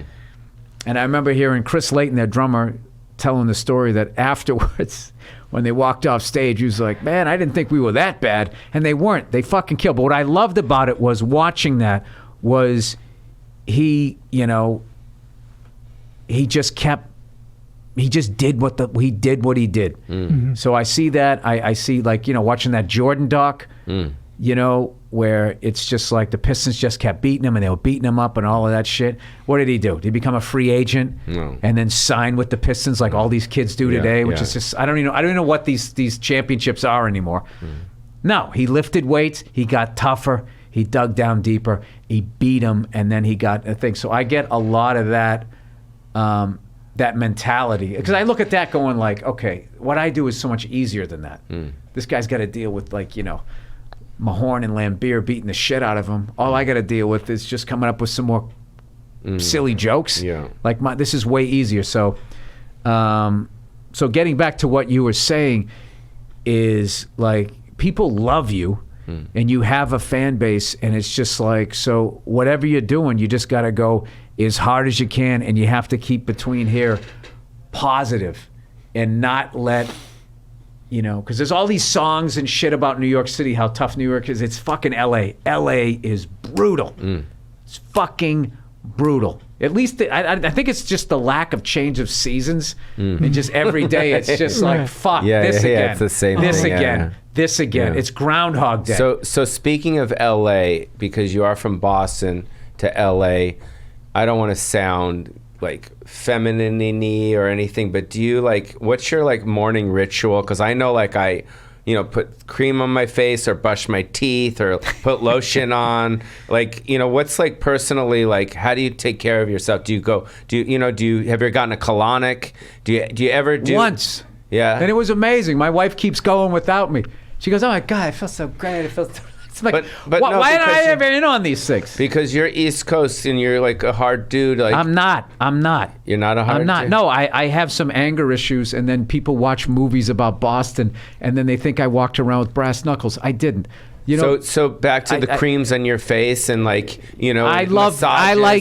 And I remember hearing Chris Layton, their drummer, telling the story that afterwards, when they walked off stage, he was like, man, I didn't think we were that bad. And they weren't. They fucking killed. But what I loved about it was watching that was he just did what he did. So I see that. I see like, watching that Jordan doc, where it's just like the Pistons just kept beating him, and they were beating him up and all of that shit. What did he do? Did he become a free agent and then sign with the Pistons like all these kids do today, which is just, I don't even know what these championships are anymore. No, he lifted weights, he got tougher, he dug down deeper, he beat him, and then he got a thing. So I get a lot of that that mentality, because I look at that going like, okay, what I do is so much easier than that. This guy's got to deal with like, Mahorn and Lambier beating the shit out of him. All I got to deal with is just coming up with some more silly jokes. Like this is way easier. So, so getting back to what you were saying is like, people love you and you have a fan base, and it's just like, so whatever you're doing, you just got to go as hard as you can, and you have to keep between here positive and not let, because there's all these songs and shit about New York City, how tough New York is. It's fucking L.A. L.A. is brutal. It's fucking brutal. At least I think it's just the lack of change of seasons, and just every day it's just like, fuck, this again, it's the same this thing, again, this again. It's Groundhog Day. So speaking of L.A., because you are from Boston to L.A., I don't want to sound like feminine-y or anything, but do you like, what's your like morning ritual? Because I know like I, you know, put cream on my face or brush my teeth or put lotion on. Like, you know, what's like personally, like, how do you take care of yourself? Do you have you ever gotten a colonic? Do you ever do? Once. Yeah. And it was amazing. My wife keeps going without me. She goes, oh my God, I feel so great. It's like, but no, why am I ever in on these things? Because you're East Coast and you're like a hard dude. Like I'm not. You're not a hard I'm not. dude? No, I have some anger issues, and then people watch movies about Boston, and then they think I walked around with brass knuckles. I didn't. You know. So back to the creams on your face and like, you know, I like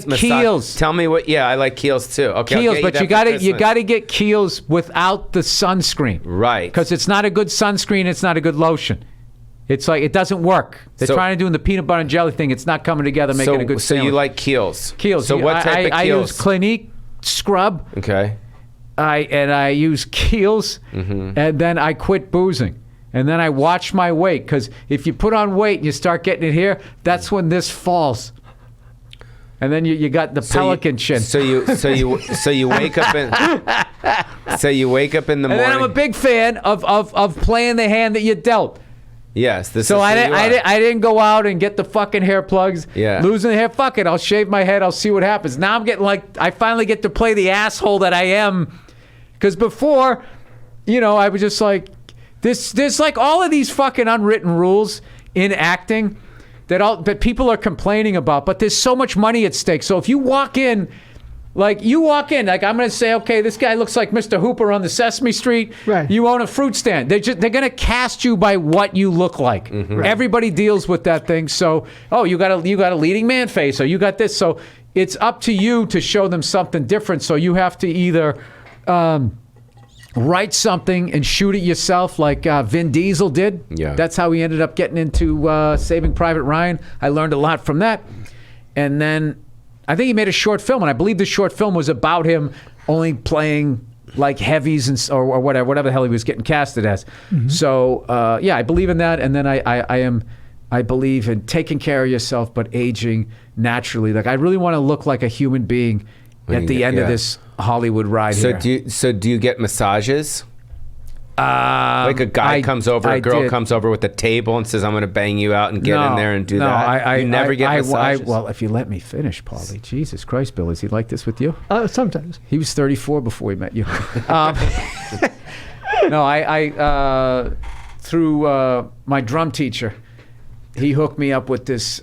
Kiehl's. Tell me what. Yeah, I like Kiehl's too. Okay, Kiehl's, but you gotta get Kiehl's without the sunscreen, right? Because it's not a good sunscreen. It's not a good lotion. It's like it doesn't work. They're trying to do the peanut butter and jelly thing. It's not coming together, making a good sandwich. So you like Kiehl's? Kiehl's. So what type of Kiehl's? I use Clinique scrub. Okay. I use Kiehl's, and then I quit boozing. And then I watch my weight, because if you put on weight and you start getting it here, that's when this falls. And then you got the pelican chin. So you wake up in the morning. And then I'm a big fan of playing the hand that you dealt. Yes. I didn't go out and get the fucking hair plugs. Yeah. Losing the hair, fuck it. I'll shave my head. I'll see what happens. Now I'm getting like, I finally get to play the asshole that I am. Because before, you know, I was just like, there's like all of these fucking unwritten rules in acting that people are complaining about, but there's so much money at stake. So if you walk in, like I'm going to say, okay, this guy looks like Mr. Hooper on the Sesame Street. Right. You own a fruit stand. They're going to cast you by what you look like. Mm-hmm. Everybody deals with that thing. So, you got a leading man face, or you got this. So it's up to you to show them something different. So you have to either write something and shoot it yourself, like Vin Diesel did. Yeah. That's how he ended up getting into Saving Private Ryan. I learned a lot from that. And then I think he made a short film, and I believe the short film was about him only playing like heavies or whatever the hell he was getting casted as. Mm-hmm. So I believe in that. And then I believe in taking care of yourself, but aging naturally. Like I really want to look like a human being at the end of this Hollywood ride here. Do you get massages? Like a guy comes over, a girl comes over with a table and says, I'm going to bang you out and get in there and do that? You never get massages? Well, if you let me finish, Pauly. Jesus Christ, Bill, is he like this with you? Sometimes. He was 34 before he met you. No, I through my drum teacher, he hooked me up with this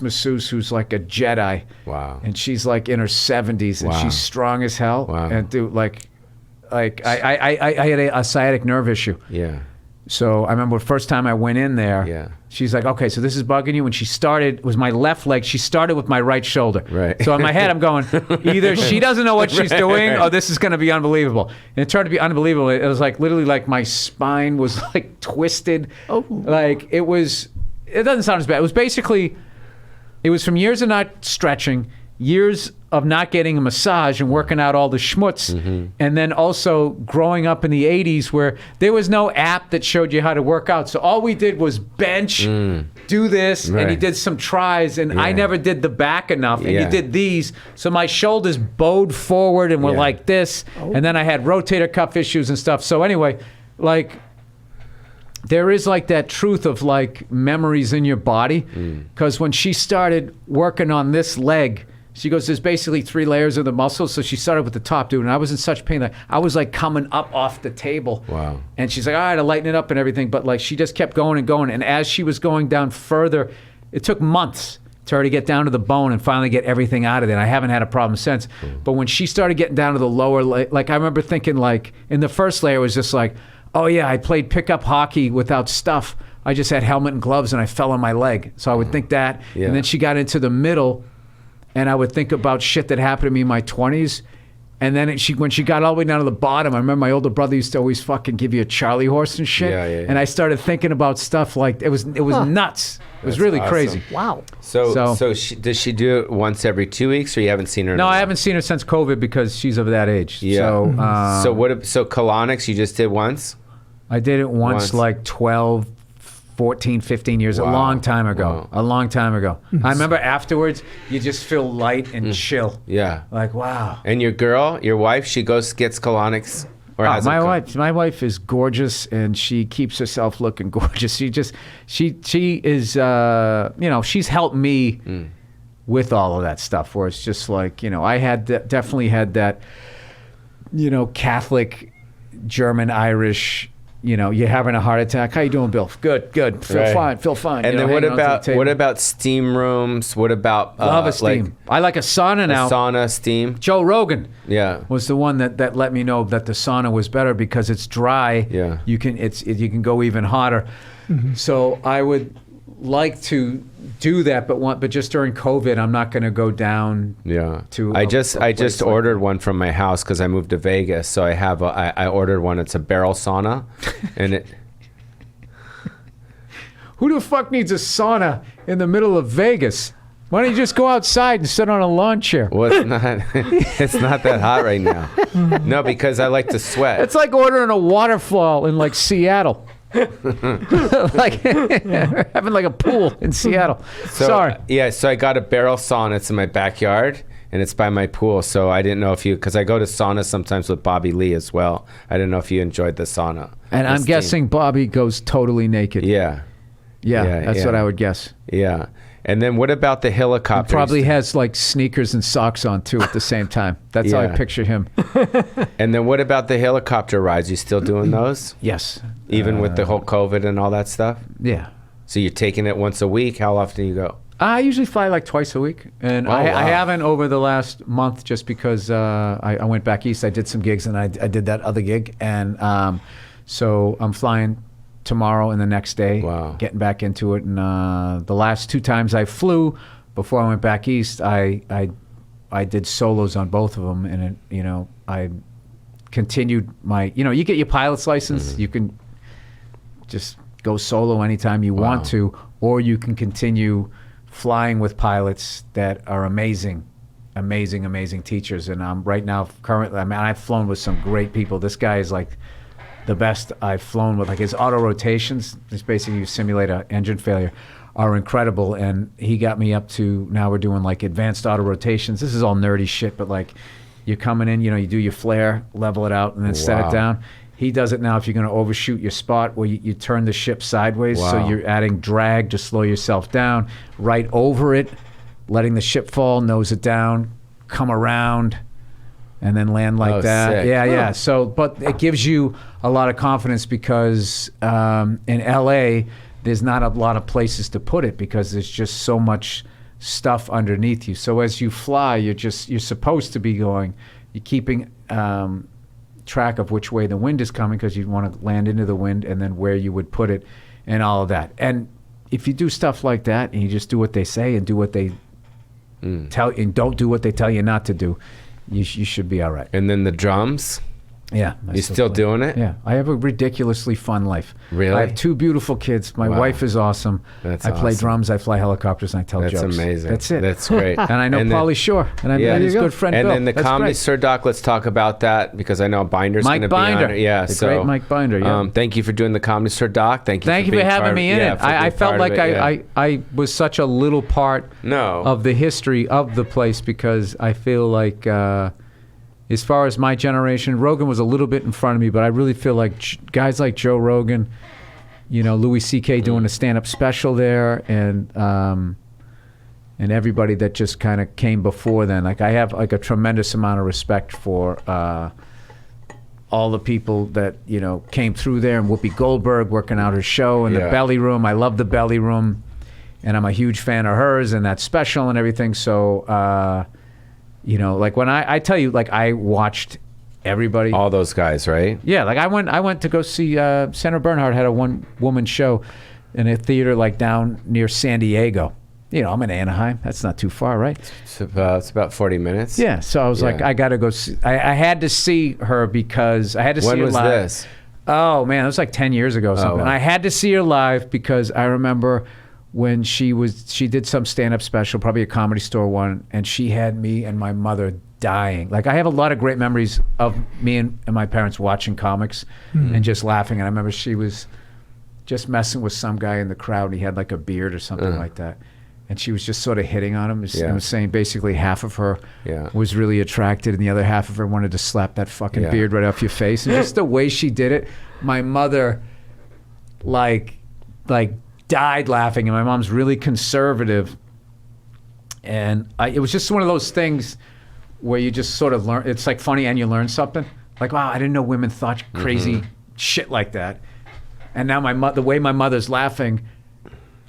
masseuse who's like a Jedi. Wow. And she's like in her 70s, and she's strong as hell. Wow. And dude, like I had a sciatic nerve issue. Yeah. So I remember the first time I went in there, yeah. She's like, okay, so this is bugging you. When she started, it was my left leg. She started with my right shoulder. Right. So in my head, I'm going, either she doesn't know what she's doing, or this is going to be unbelievable. And it turned to be unbelievable. It was like literally like my spine was like twisted. Oh. Like it doesn't sound as bad. It was basically, it was from years of not stretching, years of not getting a massage and working out all the schmutz, and then also growing up in the 80s where there was no app that showed you how to work out. So all we did was bench, do this, and you did some tries, and I never did the back enough, and you did these. So my shoulders bowed forward and were like this, and then I had rotator cuff issues and stuff. So anyway, like, there is like that truth of like memories in your body, because when she started working on this leg, she goes, there's basically 3 layers of the muscle. So she started with the top, dude, and I was in such pain that I was like coming up off the table. Wow. And she's like, all right, I'll lighten it up and everything. But like, she just kept going and going. And as she was going down further, it took months to her to get down to the bone and finally get everything out of it. And I haven't had a problem since. But when she started getting down to the lower, like I remember thinking like, in the first layer, it was just like, oh yeah, I played pickup hockey without stuff. I just had helmet and gloves and I fell on my leg. So I would think that. Yeah. And then she got into the middle, and I would think about shit that happened to me in my 20s. And then when she got all the way down to the bottom, I remember my older brother used to always fucking give you a Charlie horse and shit. Yeah. And I started thinking about stuff like, it was nuts. It was really crazy. Wow. So does she do it once every 2 weeks, or you haven't seen her? No, I haven't seen her since COVID because she's of that age. Yeah. So colonics you just did once? I did it once. Like 12, 14, 15 years, a Wow. long time ago. Wow. A long time ago. I remember afterwards, you just feel light and chill. Yeah. Like, wow. And your wife, she gets colonics? Or Oh, has my wife is gorgeous, and she keeps herself looking gorgeous. She is, she's helped me with all of that stuff, where it's just like, I definitely had that, Catholic, German, Irish, you're having a heart attack. How you doing, Bill? Good. Feel fine. And then what about steam rooms? What about love a steam? I like a sauna now. Sauna, steam. Joe Rogan, Yeah. was the one that let me know that the sauna was better because it's dry. Yeah. You can go even hotter. So I would like to do that, but just during COVID, I'm not going to go down. Yeah. To I a just place like ordered one from my house because I moved to Vegas, so I ordered one. It's a barrel sauna, and it. Who the fuck needs a sauna in the middle of Vegas? Why don't you just go outside and sit on a lawn chair? Well, it's not that hot right now. No, because I like to sweat. It's like ordering a waterfall in like Seattle. Like having like a pool in Seattle. Sorry. Yeah, so I got a barrel sauna. It's in my backyard, and it's by my pool. So I didn't know if you, because I go to sauna sometimes with Bobby Lee as well. I didn't know if you enjoyed the sauna. And I'm guessing Bobby goes totally naked. Yeah. Yeah, that's what I would guess. Yeah. And then what about the helicopter? Probably has like sneakers and socks on too at the same time. That's how I Yeah. picture him. And then what about the helicopter rides? You still doing those? Yes. Even with the whole COVID and all that stuff? Yeah. So you're taking it once a week? How often do you go? I usually fly like twice a week, and I wow. haven't over the last month just because I went back east. I did some gigs, and I did that other gig, and so I'm flying tomorrow and the next day. Wow. Getting back into it, and the last 2 times I flew before I went back east, I did solos on both of them, and I continued my. You get your pilot's license, you can just go solo anytime you want to, or you can continue flying with pilots that are amazing teachers. And I'm right now currently, I've flown with some great people. This guy is like the best I've flown with. Like his auto rotations, just basically you simulate an engine failure, are incredible. And he got me up to, now we're doing like advanced auto rotations. This is all nerdy shit, but like you're coming in, you do your flare, level it out, and then set it down. He does it now if you're going to overshoot your spot, where you turn the ship sideways, so you're adding drag to slow yourself down, right over it, letting the ship fall, nose it down, come around, and then land like that. Sick. Yeah. So, but it gives you a lot of confidence because in LA, there's not a lot of places to put it because there's just so much stuff underneath you. So as you fly, you're supposed to be you're keeping track of which way the wind is coming because you want to land into the wind, and then where you would put it and all of that. And if you do stuff like that and you just do what they say and do what they tell you, and don't do what they tell you not to do, you should be all right. And then the drums? Yeah. You still doing it? Yeah. I have a ridiculously fun life. Really? I have 2 beautiful kids. My wife is awesome. That's I play awesome. drums, I fly helicopters, and I tell That's jokes. amazing. That's it. That's great. And I know And then- Pauly Shore, and I Yeah. met his There you good friend And Bill. then the That's Comedy great. Sir Doc, let's talk about that because I know Binder's going to Mike be on Binder. it. Yeah, The great Mike Binder, yeah. Thank you for doing the Comedy Sir Doc. Thank you Thank you for being having part me of, in yeah, it. for I being felt part like of it, yeah. I was such a little part of the history of the place because I feel like as far as my generation, Rogan was a little bit in front of me, but I really feel like guys like Joe Rogan, Louis C.K. doing a stand-up special there, and everybody that just kind of came before then. Like I have like a tremendous amount of respect for all the people that came through there, and Whoopi Goldberg working out her show in the Belly Room. I love the Belly Room, and I'm a huge fan of hers and that special and everything. So. Like when I tell you, like I watched everybody. All those guys, right? Yeah, like I went to go see Sandra Bernhard had a one-woman show in a theater like down near San Diego. I'm in Anaheim. That's not too far, right? It's about 40 minutes. Yeah, so I was like, I got to go see. I had to see her because I had to see her live. When was this? Oh, man, it was like 10 years ago or something. wow. I had to see her live because I remember when she did some stand-up special, probably a Comedy Store one, and she had me and my mother dying. Like I have a lot of great memories of me and my parents watching comics and just laughing. And I remember she was just messing with some guy in the crowd. He had like a beard or something like that. And she was just sort of hitting on him. And was saying basically half of her was really attracted and the other half of her wanted to slap that fucking beard right off your face. And just the way she did it, my mother like died laughing. And my mom's really conservative. And it was just one of those things where you just sort of learn. It's like funny and you learn something. Like, wow, I didn't know women thought crazy shit like that. And now the way my mother's laughing,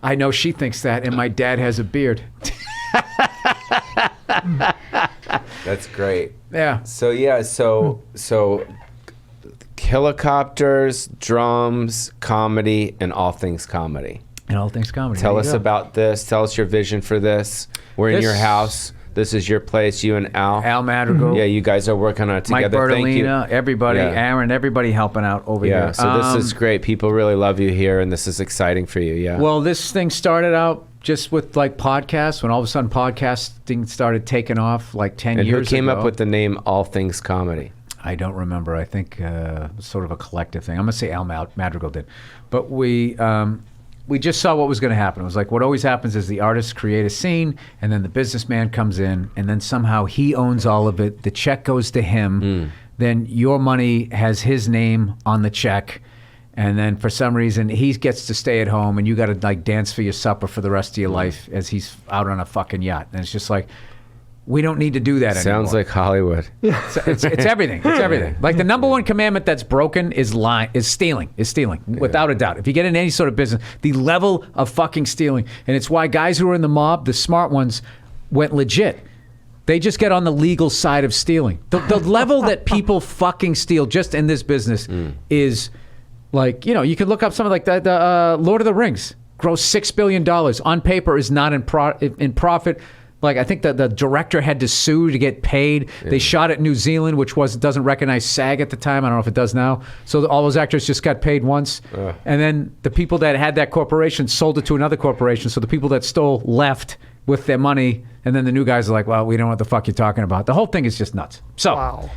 I know she thinks that, and my dad has a beard. That's great. Yeah. So helicopters, drums, comedy, and all things comedy. And all things comedy. Tell us about this. Tell us your vision for this. We're in your house. This is your place, you and Al. Al Madrigal. Yeah, you guys are working on it together. Mike Thank you. Bertolina, everybody, Aaron, everybody helping out over here. Yeah, so this is great. People really love you here, and this is exciting for you, yeah. Well, this thing started out just with like podcasts, when all of a sudden podcasting started taking off like 10 years ago. And who came up with the name All Things Comedy? I don't remember. I think it was sort of a collective thing. I'm going to say Al Madrigal did. But we just saw what was going to happen. It was like what always happens is the artists create a scene, and then the businessman comes in, and then somehow he owns all of it. The check goes to him. Then your money has his name on the check, and then for some reason he gets to stay at home, and you got to like dance for your supper for the rest of your life as he's out on a fucking yacht. And it's just like, we don't need to do that anymore. Sounds like Hollywood. It's everything. It's everything. Like the number one commandment that's broken is stealing. Without a doubt. If you get in any sort of business, the level of fucking stealing, and it's why guys who are in the mob, the smart ones, went legit. They just get on the legal side of stealing. The level that people fucking steal just in this business is like, you can look up something like that. The Lord of the Rings grossed $6 billion. On paper is not in profit. Like, I think that the director had to sue to get paid. They shot it in New Zealand, which doesn't recognize SAG at the time. I don't know if it does now. So all those actors just got paid once. And then the people that had that corporation sold it to another corporation. So the people that stole left with their money. And then the new guys are like, well, we don't know what the fuck you're talking about. The whole thing is just nuts. So,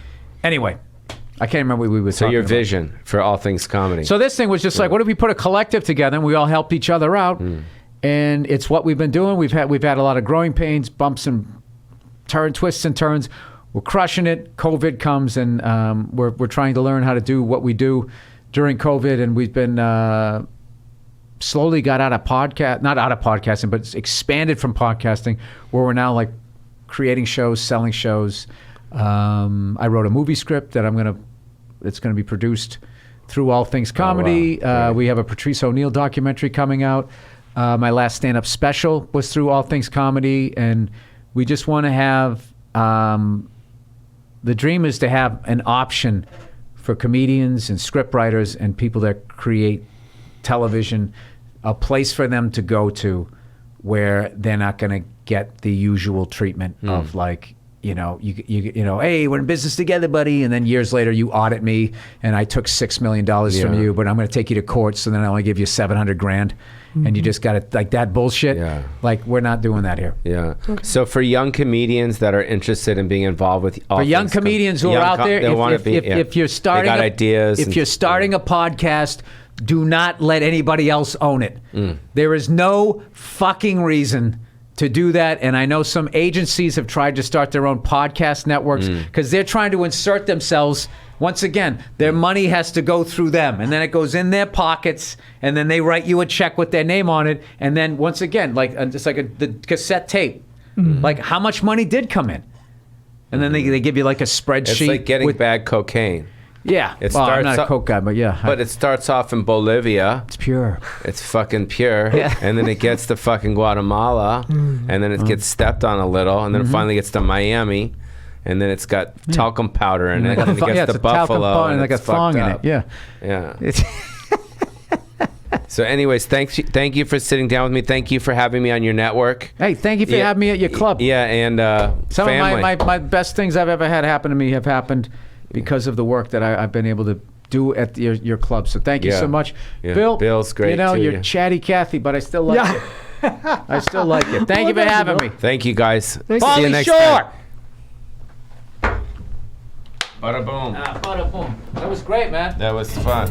anyway, I can't remember what we were talking about. So your vision for All Things Comedy. So this thing was just like, what if we put a collective together and we all helped each other out? And it's what we've been doing. We've had a lot of growing pains, bumps and twists and turns. We're crushing it. COVID comes, and we're trying to learn how to do what we do during COVID. And we've been slowly got not out of podcasting, but expanded from podcasting, where we're now like creating shows, selling shows. I wrote a movie script that it's gonna be produced through All Things Comedy. Right. We have a Patrice O'Neill documentary coming out. My last stand-up special was through All Things Comedy, and we just want to have the dream is to have an option for comedians and scriptwriters and people that create television, a place for them to go to where they're not going to get the usual treatment of like, you know, hey, we're in business together, buddy. And then years later, you audit me, and I took $6 million from you, but I'm going to take you to court, so then I only give you $700,000, and you just got it like that bullshit. Yeah. Like, we're not doing that here. Yeah. So for young comedians that are interested in being involved with all young comedians who are out there, if you're starting, if you're starting a podcast, do not let anybody else own it. There is no fucking reason to do that. And I know some agencies have tried to start their own podcast networks because they're trying to insert themselves. Once again, their money has to go through them, and then it goes in their pockets, and then they write you a check with their name on it. And then once again, like it's like the cassette tape, like how much money did come in? And then they give you like a spreadsheet. It's like getting bad cocaine. Yeah. I'm not a coke guy, but yeah. But it starts off in Bolivia. It's pure. It's fucking pure. Yeah. And then it gets to fucking Guatemala. And then it gets stepped on a little. And then it finally gets to Miami. And then it's got talcum powder in it. And then it gets to Buffalo. And like a thong in it. Yeah. Yeah. So anyways, thank you for sitting down with me. Thank you for having me on your network. Hey, thank you for having me at your club. Yeah, and some family. of my best things I've ever had happen to me have happened because of the work that I've been able to do at your club. So thank you so much. Yeah. Bill. Bill's great. You know, you're chatty Cathy, but I still like you. I still like you. Thank you for having me. Thank you, guys. Pauly Shore. Bada boom. Bada boom. That was great, man. That was fun.